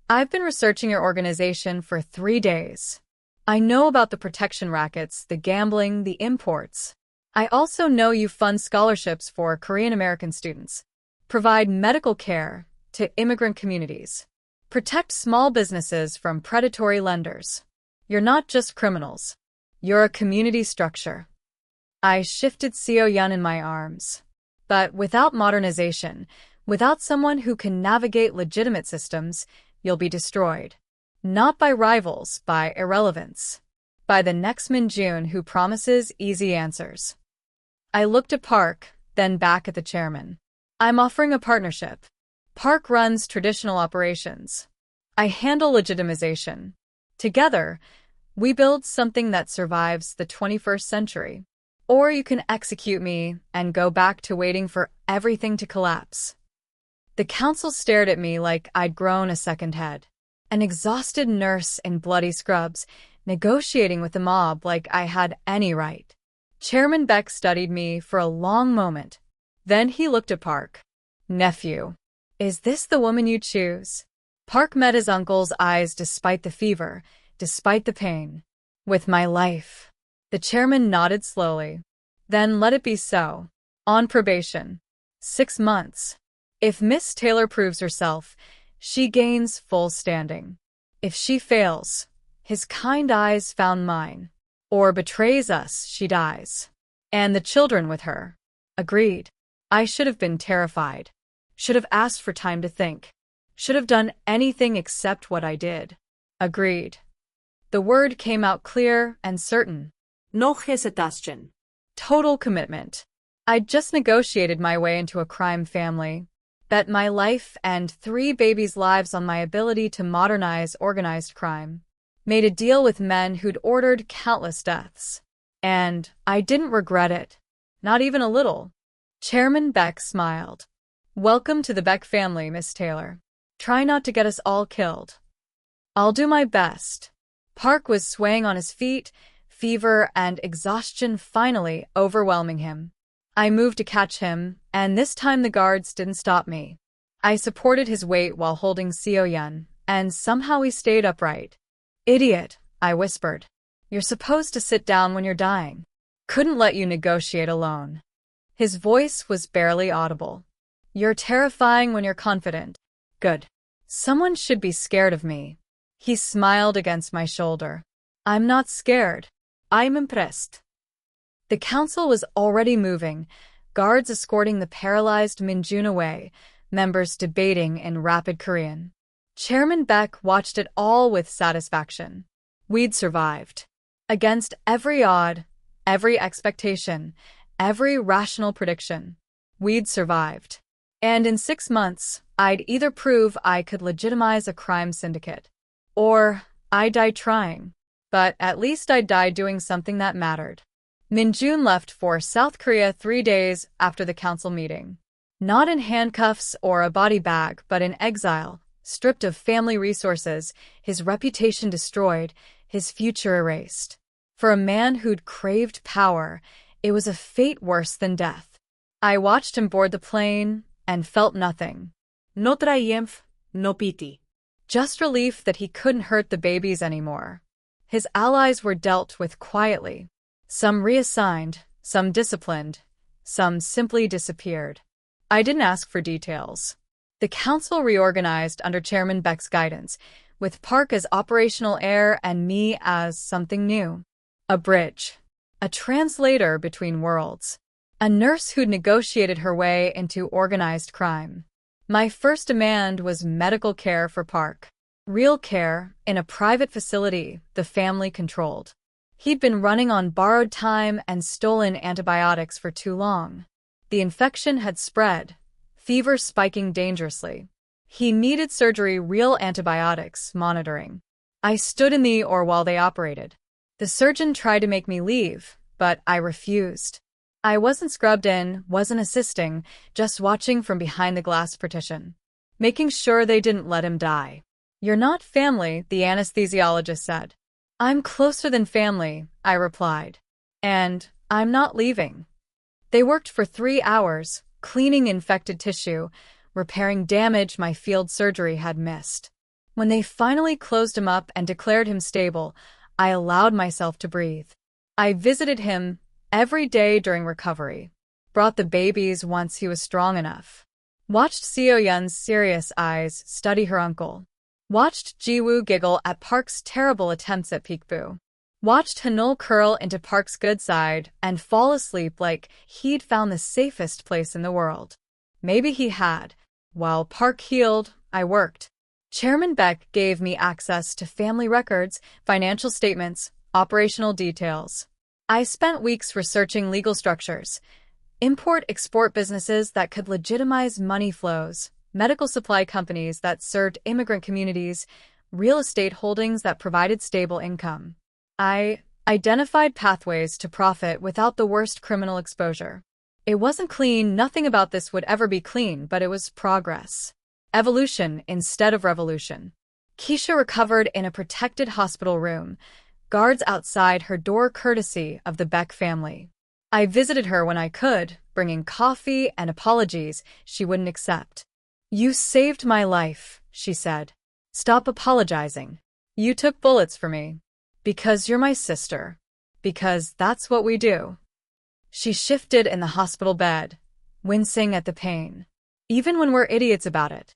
I've been researching your organization for 3 days. I know about the protection rackets, the gambling, the imports. I also know you fund scholarships for Korean American students, provide medical care to immigrant communities, protect small businesses from predatory lenders. You're not just criminals. You're a community structure. I shifted Seo Yun in my arms. But without modernization, without someone who can navigate legitimate systems, you'll be destroyed. Not by rivals, by irrelevance. By the next Minjun who promises easy answers. I looked at Park, then back at the chairman. I'm offering a partnership. Park runs traditional operations. I handle legitimization. Together, we build something that survives the 21st century. Or you can execute me and go back to waiting for everything to collapse. The council stared at me like I'd grown a second head. An exhausted nurse in bloody scrubs, negotiating with the mob like I had any right. Chairman Beck studied me for a long moment. Then he looked at Park. Nephew, is this the woman you choose? Park met his uncle's eyes despite the fever, despite the pain. With my life. The chairman nodded slowly. Then let it be so. On probation. 6 months. If Miss Taylor proves herself, she gains full standing. If she fails, his kind eyes found mine. Or betrays us, she dies. And the children with her. Agreed. I should have been terrified. Should have asked for time to think. Should have done anything except what I did. Agreed. The word came out clear and certain. No hesitation. Total commitment. I'd just negotiated my way into a crime family. Bet my life and 3 babies' lives on my ability to modernize organized crime. Made a deal with men who'd ordered countless deaths. And I didn't regret it. Not even a little. Chairman Beck smiled. Welcome to the Beck family, Miss Taylor. Try not to get us all killed. I'll do my best. Park was swaying on his feet, fever and exhaustion finally overwhelming him. I moved to catch him, and this time the guards didn't stop me. I supported his weight while holding Seo-yun, and somehow he stayed upright. Idiot, I whispered. You're supposed to sit down when you're dying. Couldn't let you negotiate alone. His voice was barely audible. You're terrifying when you're confident. Good. Someone should be scared of me. He smiled against my shoulder. I'm not scared. I'm impressed. The council was already moving, guards escorting the paralyzed Minjun away, members debating in rapid Korean. Chairman Beck watched it all with satisfaction. We'd survived. Against every odd, every expectation, every rational prediction. We'd survived. And in 6 months, I'd either prove I could legitimize a crime syndicate, or I'd die trying. But at least I'd die doing something that mattered. Minjun left for South Korea 3 days after the council meeting. Not in handcuffs or a body bag, but in exile, stripped of family resources, his reputation destroyed, his future erased. For a man who'd craved power, it was a fate worse than death. I watched him board the plane and felt nothing. No triumph, no pity. Just relief that he couldn't hurt the babies anymore. His allies were dealt with quietly. Some reassigned, some disciplined, some simply disappeared. I didn't ask for details. The council reorganized under Chairman Beck's guidance, with Park as operational heir and me as something new. A bridge. A translator between worlds. A nurse who'd negotiated her way into organized crime. My first demand was medical care for Park. Real care, in a private facility the family controlled. He'd been running on borrowed time and stolen antibiotics for too long. The infection had spread, fever spiking dangerously. He needed surgery, real antibiotics, monitoring. I stood in the OR while they operated. The surgeon tried to make me leave, but I refused. I wasn't scrubbed in, wasn't assisting, just watching from behind the glass partition. Making sure they didn't let him die. You're not family, the anesthesiologist said. I'm closer than family, I replied. And I'm not leaving. They worked for 3 hours, cleaning infected tissue, repairing damage my field surgery had missed. When they finally closed him up and declared him stable, I allowed myself to breathe. I visited him every day during recovery. Brought the babies once he was strong enough. Watched Seo-yun's serious eyes study her uncle. Watched Ji-woo giggle at Park's terrible attempts at peekaboo. Watched Hanul curl into Park's good side and fall asleep like he'd found the safest place in the world. Maybe he had. While Park healed, I worked. Chairman Beck gave me access to family records, financial statements, operational details. I spent weeks researching legal structures, import-export businesses that could legitimize money flows, medical supply companies that served immigrant communities, real estate holdings that provided stable income. I identified pathways to profit without the worst criminal exposure. It wasn't clean, nothing about this would ever be clean, but it was progress. Evolution instead of revolution. Keisha recovered in a protected hospital room, guards outside her door courtesy of the Beck family. I visited her when I could, bringing coffee and apologies she wouldn't accept. "You saved my life," she said. "Stop apologizing. You took bullets for me. Because you're my sister. Because that's what we do." She shifted in the hospital bed, wincing at the pain. "Even when we're idiots about it."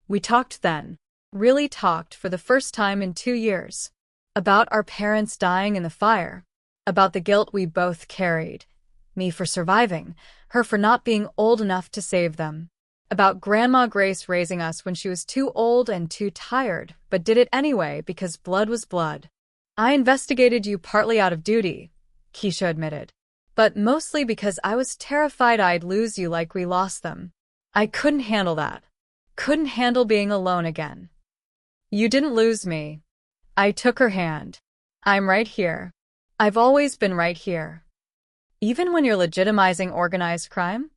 We talked then. Really talked for the first time in 2 years. About our parents dying in the fire. About the guilt we both carried. Me for surviving, her for not being old enough to save them. About Grandma Grace raising us when she was too old and too tired, but did it anyway because blood was blood. "I investigated you partly out of duty," Keisha admitted. "But mostly because I was terrified I'd lose you like we lost them. I couldn't handle that. Couldn't handle being alone again." "You didn't lose me." I took her hand. "I'm right here. I've always been right here." "Even when you're legitimizing organized crime?"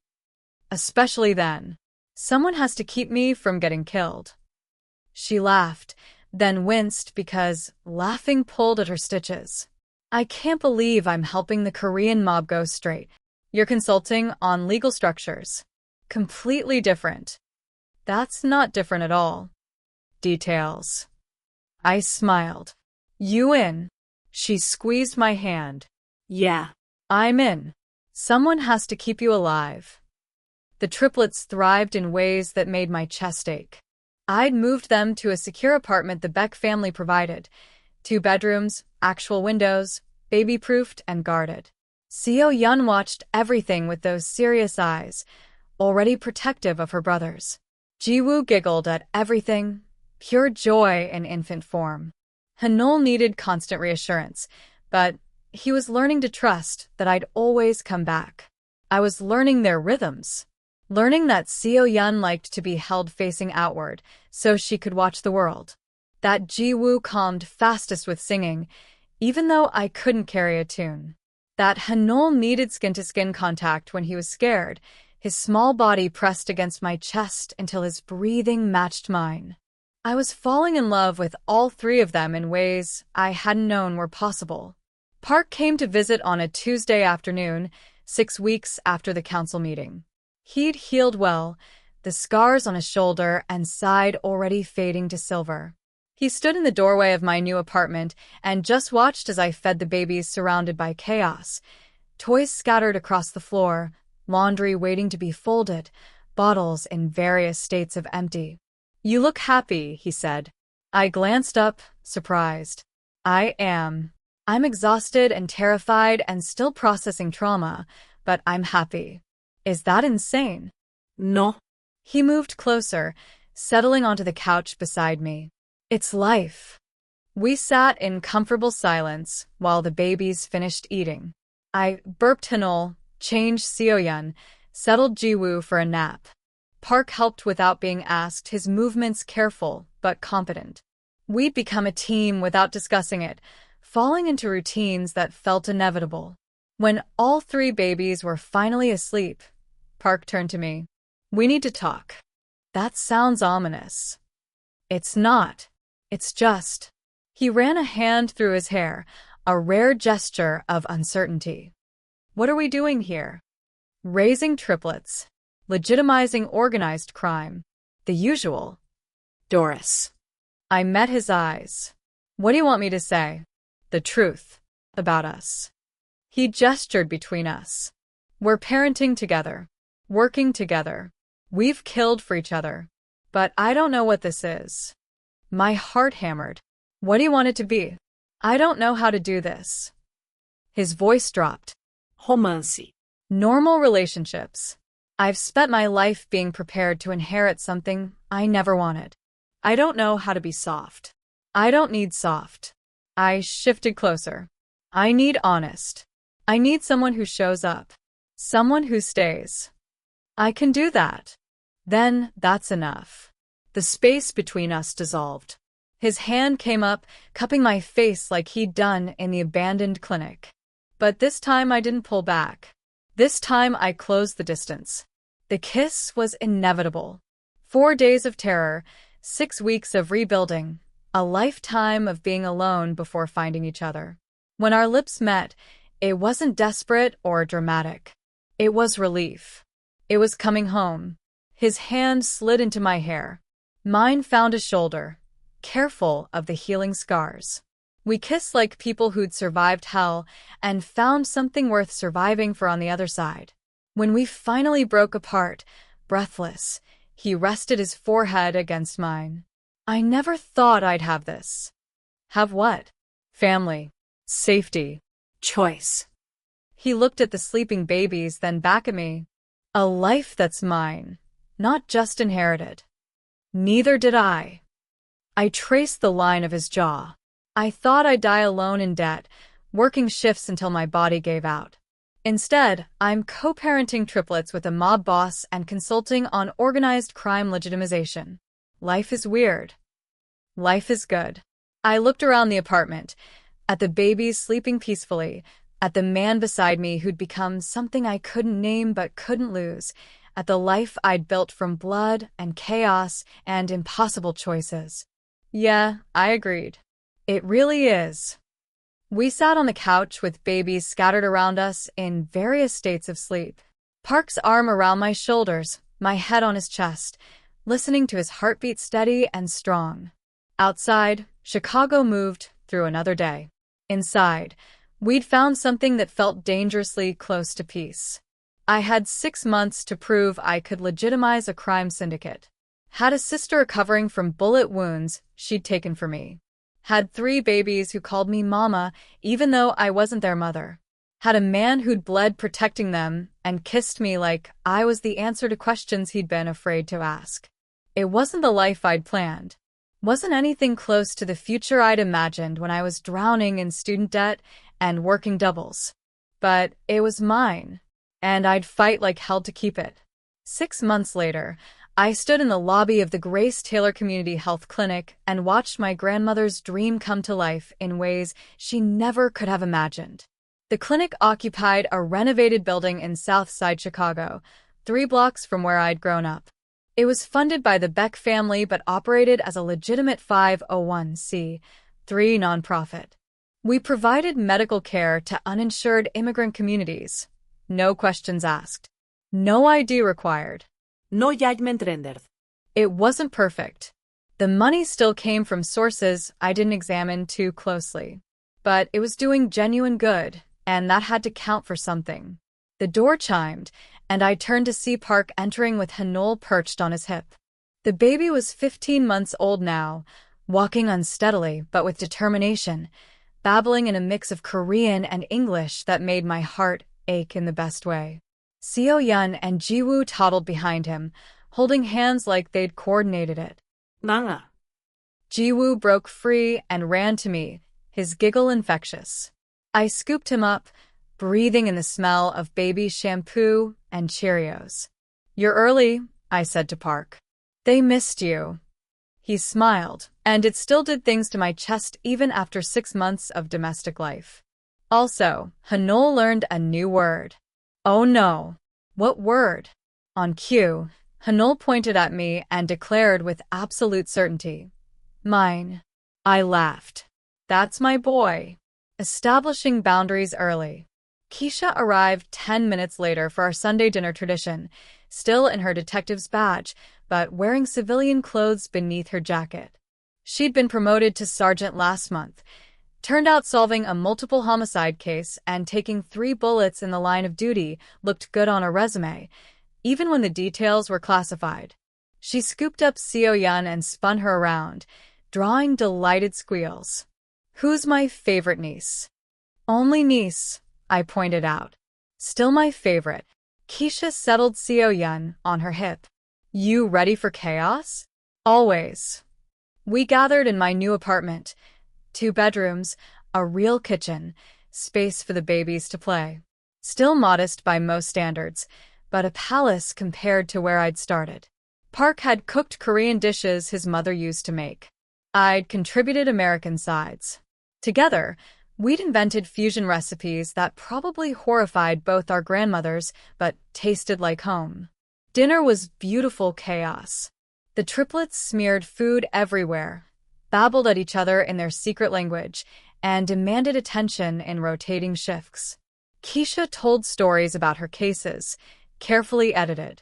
"Especially then. Someone has to keep me from getting killed." She laughed, then winced because laughing pulled at her stitches. "I can't believe I'm helping the Korean mob go straight. You're consulting on legal structures. Completely different." "That's not different at all." "Details." I smiled. "You in?" She squeezed my hand. Yeah. "I'm in. Someone has to keep you alive." The triplets thrived in ways that made my chest ache. I'd moved them to a secure apartment the Beck family provided. 2 bedrooms, actual windows, baby-proofed and guarded. Seo-Yun watched everything with those serious eyes, already protective of her brothers. Ji-woo giggled at everything, pure joy in infant form. Hanol needed constant reassurance, but he was learning to trust that I'd always come back. I was learning their rhythms. Learning that Seo-Yun liked to be held facing outward so she could watch the world. That Ji-woo calmed fastest with singing, even though I couldn't carry a tune. That Hanol needed skin-to-skin contact when he was scared, his small body pressed against my chest until his breathing matched mine. I was falling in love with all 3 of them in ways I hadn't known were possible. Park came to visit on a Tuesday afternoon, 6 weeks after the council meeting. He'd healed well, the scars on his shoulder and side already fading to silver. He stood in the doorway of my new apartment and just watched as I fed the babies surrounded by chaos. Toys scattered across the floor, laundry waiting to be folded, bottles in various states of empty. "You look happy," he said. I glanced up, surprised. "I am. I'm exhausted and terrified and still processing trauma, but I'm happy." "Is that insane?" No. He moved closer, settling onto the couch beside me. "It's life." We sat in comfortable silence while the babies finished eating. I burped Hanol, changed Seo-Yun, settled Ji-woo for a nap. Park helped without being asked, his movements careful but competent. We'd become a team without discussing it, falling into routines that felt inevitable. When all 3 babies were finally asleep, Park turned to me. "We need to talk." "That sounds ominous." "It's not. It's just." He ran a hand through his hair, a rare gesture of uncertainty. "What are we doing here?" "Raising triplets. Legitimizing organized crime. The usual." Doris. I met his eyes. "What do you want me to say?" "The truth. About us." He gestured between us. "We're parenting together. Working together. We've killed for each other. But I don't know what this is." My heart hammered. "What do you want it to be?" "I don't know how to do this." His voice dropped. Romance. "Normal relationships. I've spent my life being prepared to inherit something I never wanted. I don't know how to be soft." "I don't need soft." I shifted closer. "I need honest. I need someone who shows up. Someone who stays." "I can do that." "Then that's enough." The space between us dissolved. His hand came up, cupping my face like he'd done in the abandoned clinic. But this time I didn't pull back. This time I closed the distance. The kiss was inevitable. 4 days of terror, 6 weeks of rebuilding, A lifetime of being alone before finding each other. When our lips met, it wasn't desperate or dramatic. It was relief. It was coming home. His hand slid into my hair. Mine found his shoulder, careful of the healing scars. We kissed like people who'd survived hell and found something worth surviving for on the other side. When we finally broke apart, breathless, he rested his forehead against mine. I never thought I'd have this. Have what? Family. Safety. Choice. He looked at the sleeping babies, then back at me. A life that's mine, not just inherited. Neither did I. I traced the line of his jaw. I thought I'd die alone in debt, working shifts until my body gave out. Instead, I'm co-parenting triplets with a mob boss and consulting on organized crime legitimization. Life is weird. Life is good. I looked around the apartment, at the babies sleeping peacefully, at the man beside me who'd become something I couldn't name but couldn't lose, at the life I'd built from blood and chaos and impossible choices. Yeah, I agreed. It really is. We sat on the couch with babies scattered around us in various states of sleep. Park's arm around my shoulders, my head on his chest, listening to his heartbeat steady and strong. Outside, Chicago moved through another day. Inside, we'd found something that felt dangerously close to peace. I had 6 months to prove I could legitimize a crime syndicate. Had a sister recovering from bullet wounds she'd taken for me. Had 3 babies who called me mama even though I wasn't their mother. Had a man who'd bled protecting them and kissed me like I was the answer to questions he'd been afraid to ask. It wasn't the life I'd planned. Wasn't anything close to the future I'd imagined when I was drowning in student debt and working doubles. But it was mine, and I'd fight like hell to keep it. 6 months later, I stood in the lobby of the Grace Taylor Community Health Clinic and watched my grandmother's dream come to life in ways she never could have imagined. The clinic occupied a renovated building in South Side Chicago, 3 blocks from where I'd grown up. It was funded by the Beck family but operated as a legitimate 501c3 nonprofit. We provided medical care to uninsured immigrant communities. No questions asked. No ID required. No judgment rendered. It wasn't perfect. The money still came from sources I didn't examine too closely. But it was doing genuine good, and that had to count for something. The door chimed, and I turned to see Park entering with Hanol perched on his hip. The baby was 15 months old now, walking unsteadily but with determination, babbling in a mix of Korean and English that made my heart ache in the best way. Seo-yeon and Ji-woo toddled behind him, holding hands like they'd coordinated it. Nanga. Ji-woo broke free and ran to me, his giggle infectious. I scooped him up, breathing in the smell of baby shampoo and Cheerios. "You're early," I said to Park. "They missed you." He smiled, and it still did things to my chest even after 6 months of domestic life. Also, Hanol learned a new word. Oh no. What word? On cue, Hanol pointed at me and declared with absolute certainty, "Mine." I laughed. That's my boy. Establishing boundaries early. Keisha arrived 10 minutes later for our Sunday dinner tradition, still in her detective's badge, but wearing civilian clothes beneath her jacket. She'd been promoted to sergeant last month. Turned out solving a multiple homicide case and taking 3 bullets in the line of duty looked good on a resume, even when the details were classified. She scooped up Seo-yeon and spun her around, drawing delighted squeals. "Who's my favorite niece?" "Only niece," I pointed out. "Still my favorite." Keisha settled Seo-yeon on her hip. "You ready for chaos?" "Always." We gathered in my new apartment. 2 bedrooms, a real kitchen, space for the babies to play. Still modest by most standards, but a palace compared to where I'd started. Park had cooked Korean dishes his mother used to make. I'd contributed American sides. Together, we'd invented fusion recipes that probably horrified both our grandmothers, but tasted like home. Dinner was beautiful chaos. The triplets smeared food everywhere. babbled at each other in their secret language, and demanded attention in rotating shifts. Keisha told stories about her cases, carefully edited.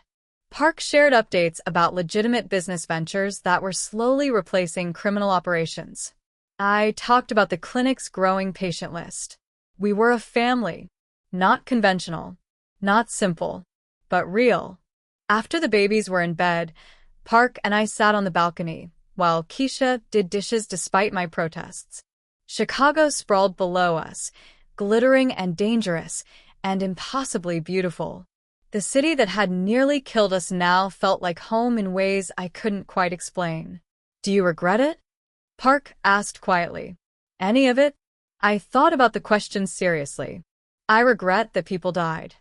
Park shared updates about legitimate business ventures that were slowly replacing criminal operations. I talked about the clinic's growing patient list. We were a family. Not conventional, not simple, but real. After the babies were in bed, Park and I sat on the balcony, while Keisha did dishes despite my protests. Chicago sprawled below us, glittering and dangerous, and impossibly beautiful. The city that had nearly killed us now felt like home in ways I couldn't quite explain. Do you regret it? Park asked quietly. Any of it? I thought about the question seriously. I regret that people died.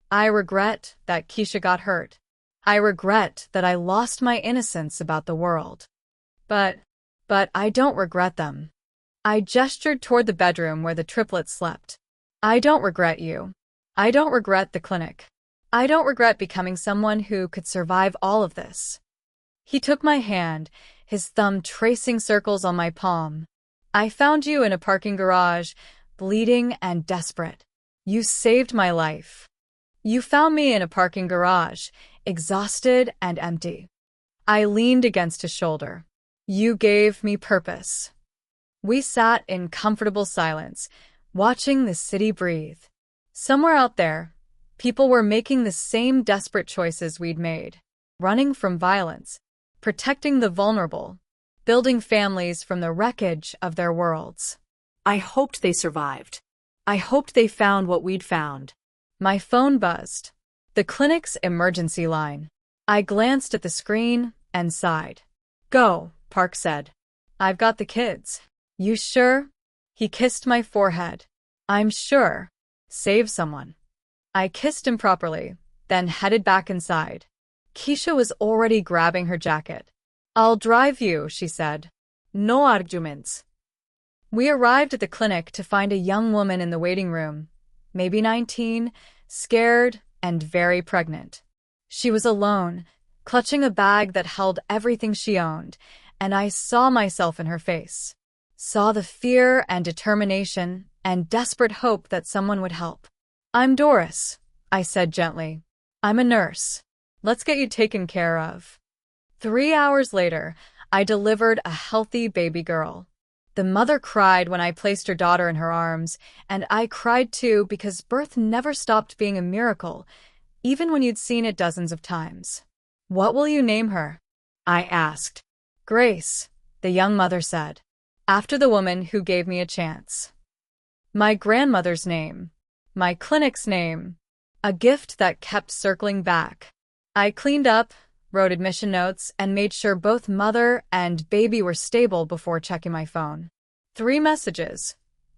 I regret that Keisha got hurt. I regret that I lost my innocence about the world. But I don't regret them. I gestured toward the bedroom where the triplets slept. I don't regret you. I don't regret the clinic. I don't regret becoming someone who could survive all of this. He took my hand, his thumb tracing circles on my palm. I found you in a parking garage, bleeding and desperate. You saved my life. You found me in a parking garage, exhausted and empty. I leaned against his shoulder. You gave me purpose. We sat in comfortable silence, watching the city breathe. Somewhere out there, people were making the same desperate choices we'd made, running from violence, protecting the vulnerable, building families from the wreckage of their worlds. I hoped they survived. I hoped they found what we'd found. My phone buzzed. The clinic's emergency line. I glanced at the screen and sighed. Go, Park said. I've got the kids. You sure? He kissed my forehead. I'm sure. Save someone. I kissed him properly, then headed back inside. Keisha was already grabbing her jacket. I'll drive you, she said. No arguments. We arrived at the clinic to find a young woman in the waiting room, maybe 19, scared and very pregnant. She was alone, clutching a bag that held everything she owned, and I saw myself in her face. Saw the fear and determination and desperate hope that someone would help. I'm Doris, I said gently. I'm a nurse. Let's get you taken care of. 3 hours later, I delivered a healthy baby girl. The mother cried when I placed her daughter in her arms, and I cried too because birth never stopped being a miracle, even when you'd seen it dozens of times. What will you name her? I asked. Grace, the young mother said, after the woman who gave me a chance. My grandmother's name. My clinic's name. A gift that kept circling back. I cleaned up, wrote admission notes, and made sure both mother and baby were stable before checking my phone. 3 messages.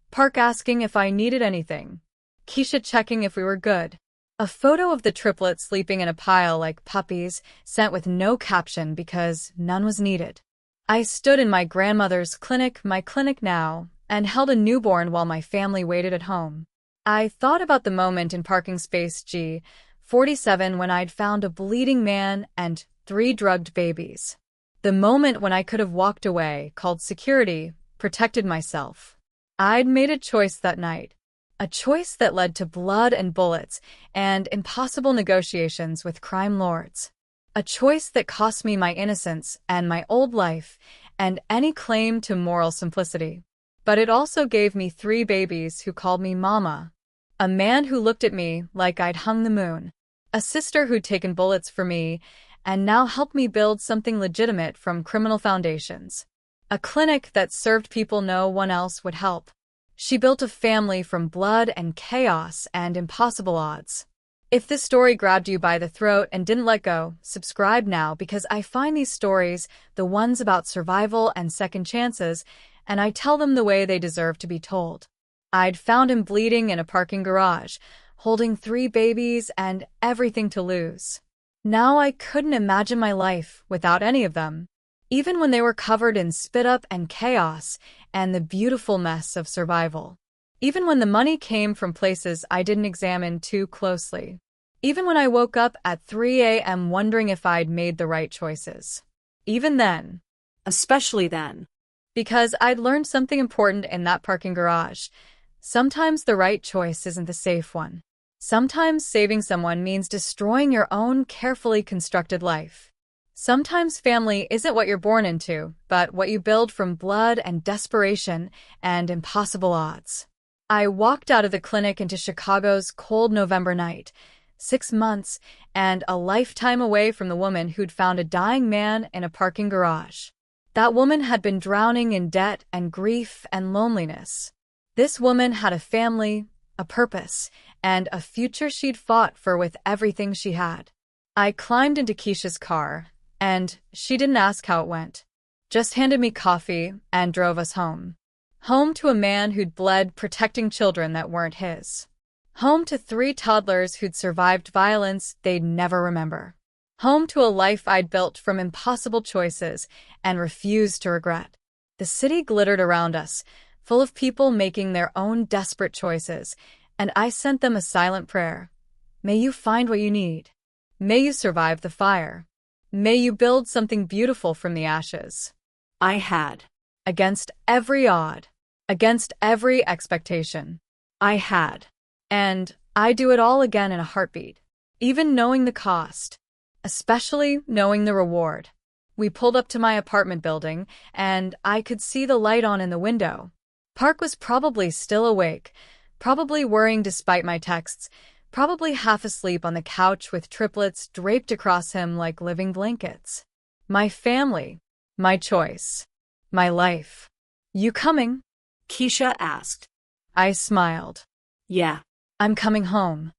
Park asking if I needed anything. Keisha checking if we were good. A photo of the triplets sleeping in a pile like puppies, sent with no caption because none was needed. I stood in my grandmother's clinic, my clinic now, and held a newborn while my family waited at home. I thought about the moment in parking space G47 when I'd found a bleeding man and 3 drugged babies. The moment when I could have walked away, called security, protected myself. I'd made a choice that night. A choice that led to blood and bullets and impossible negotiations with crime lords. A choice that cost me my innocence and my old life and any claim to moral simplicity. But it also gave me 3 babies who called me Mama. A man who looked at me like I'd hung the moon. A sister who'd taken bullets for me and now helped me build something legitimate from criminal foundations. A clinic that served people no one else would help. She built a family from blood and chaos and impossible odds. If this story grabbed you by the throat and didn't let go, subscribe now because I find these stories, the ones about survival and second chances, and I tell them the way they deserve to be told. I'd found him bleeding in a parking garage, holding 3 babies and everything to lose. Now I couldn't imagine my life without any of them. Even when they were covered in spit-up and chaos and the beautiful mess of survival. Even when the money came from places I didn't examine too closely. Even when I woke up at 3 a.m. wondering if I'd made the right choices. Even then. Especially then. Because I'd learned something important in that parking garage. Sometimes the right choice isn't the safe one. Sometimes saving someone means destroying your own carefully constructed life. Sometimes family isn't what you're born into, but what you build from blood and desperation and impossible odds. I walked out of the clinic into Chicago's cold November night, 6 months and a lifetime away from the woman who'd found a dying man in a parking garage. That woman had been drowning in debt and grief and loneliness. This woman had a family, a purpose, and a future she'd fought for with everything she had. I climbed into Keisha's car, and she didn't ask how it went. Just handed me coffee and drove us home. Home to a man who'd bled protecting children that weren't his. Home to 3 toddlers who'd survived violence they'd never remember. Home to a life I'd built from impossible choices and refused to regret. The city glittered around us, full of people making their own desperate choices, and I sent them a silent prayer. May you find what you need. May you survive the fire. May you build something beautiful from the ashes. I had. Against every odd. Against every expectation. I had. And I do it all again in a heartbeat. Even knowing the cost. Especially knowing the reward. We pulled up to my apartment building, and I could see the light on in the window. Park was probably still awake, probably worrying despite my texts, probably half asleep on the couch with triplets draped across him like living blankets. My family. My choice. My life. You coming? Keisha asked. I smiled. Yeah. I'm coming home.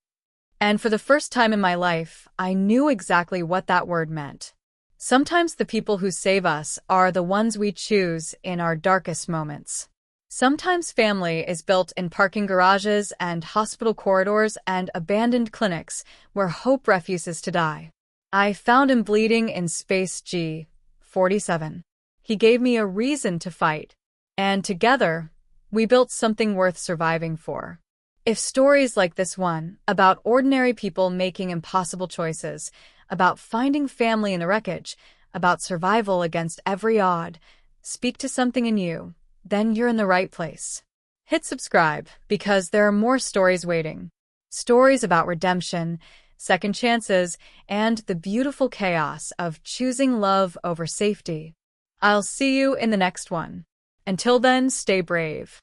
And for the first time in my life, I knew exactly what that word meant. Sometimes the people who save us are the ones we choose in our darkest moments. Sometimes family is built in parking garages and hospital corridors and abandoned clinics where hope refuses to die. I found him bleeding in Space G, 47. He gave me a reason to fight. And together, we built something worth surviving for. If stories like this one, about ordinary people making impossible choices, about finding family in the wreckage, about survival against every odd, speak to something in you, then you're in the right place. Hit subscribe, because there are more stories waiting. Stories about redemption, second chances, and the beautiful chaos of choosing love over safety. I'll see you in the next one. Until then, stay brave.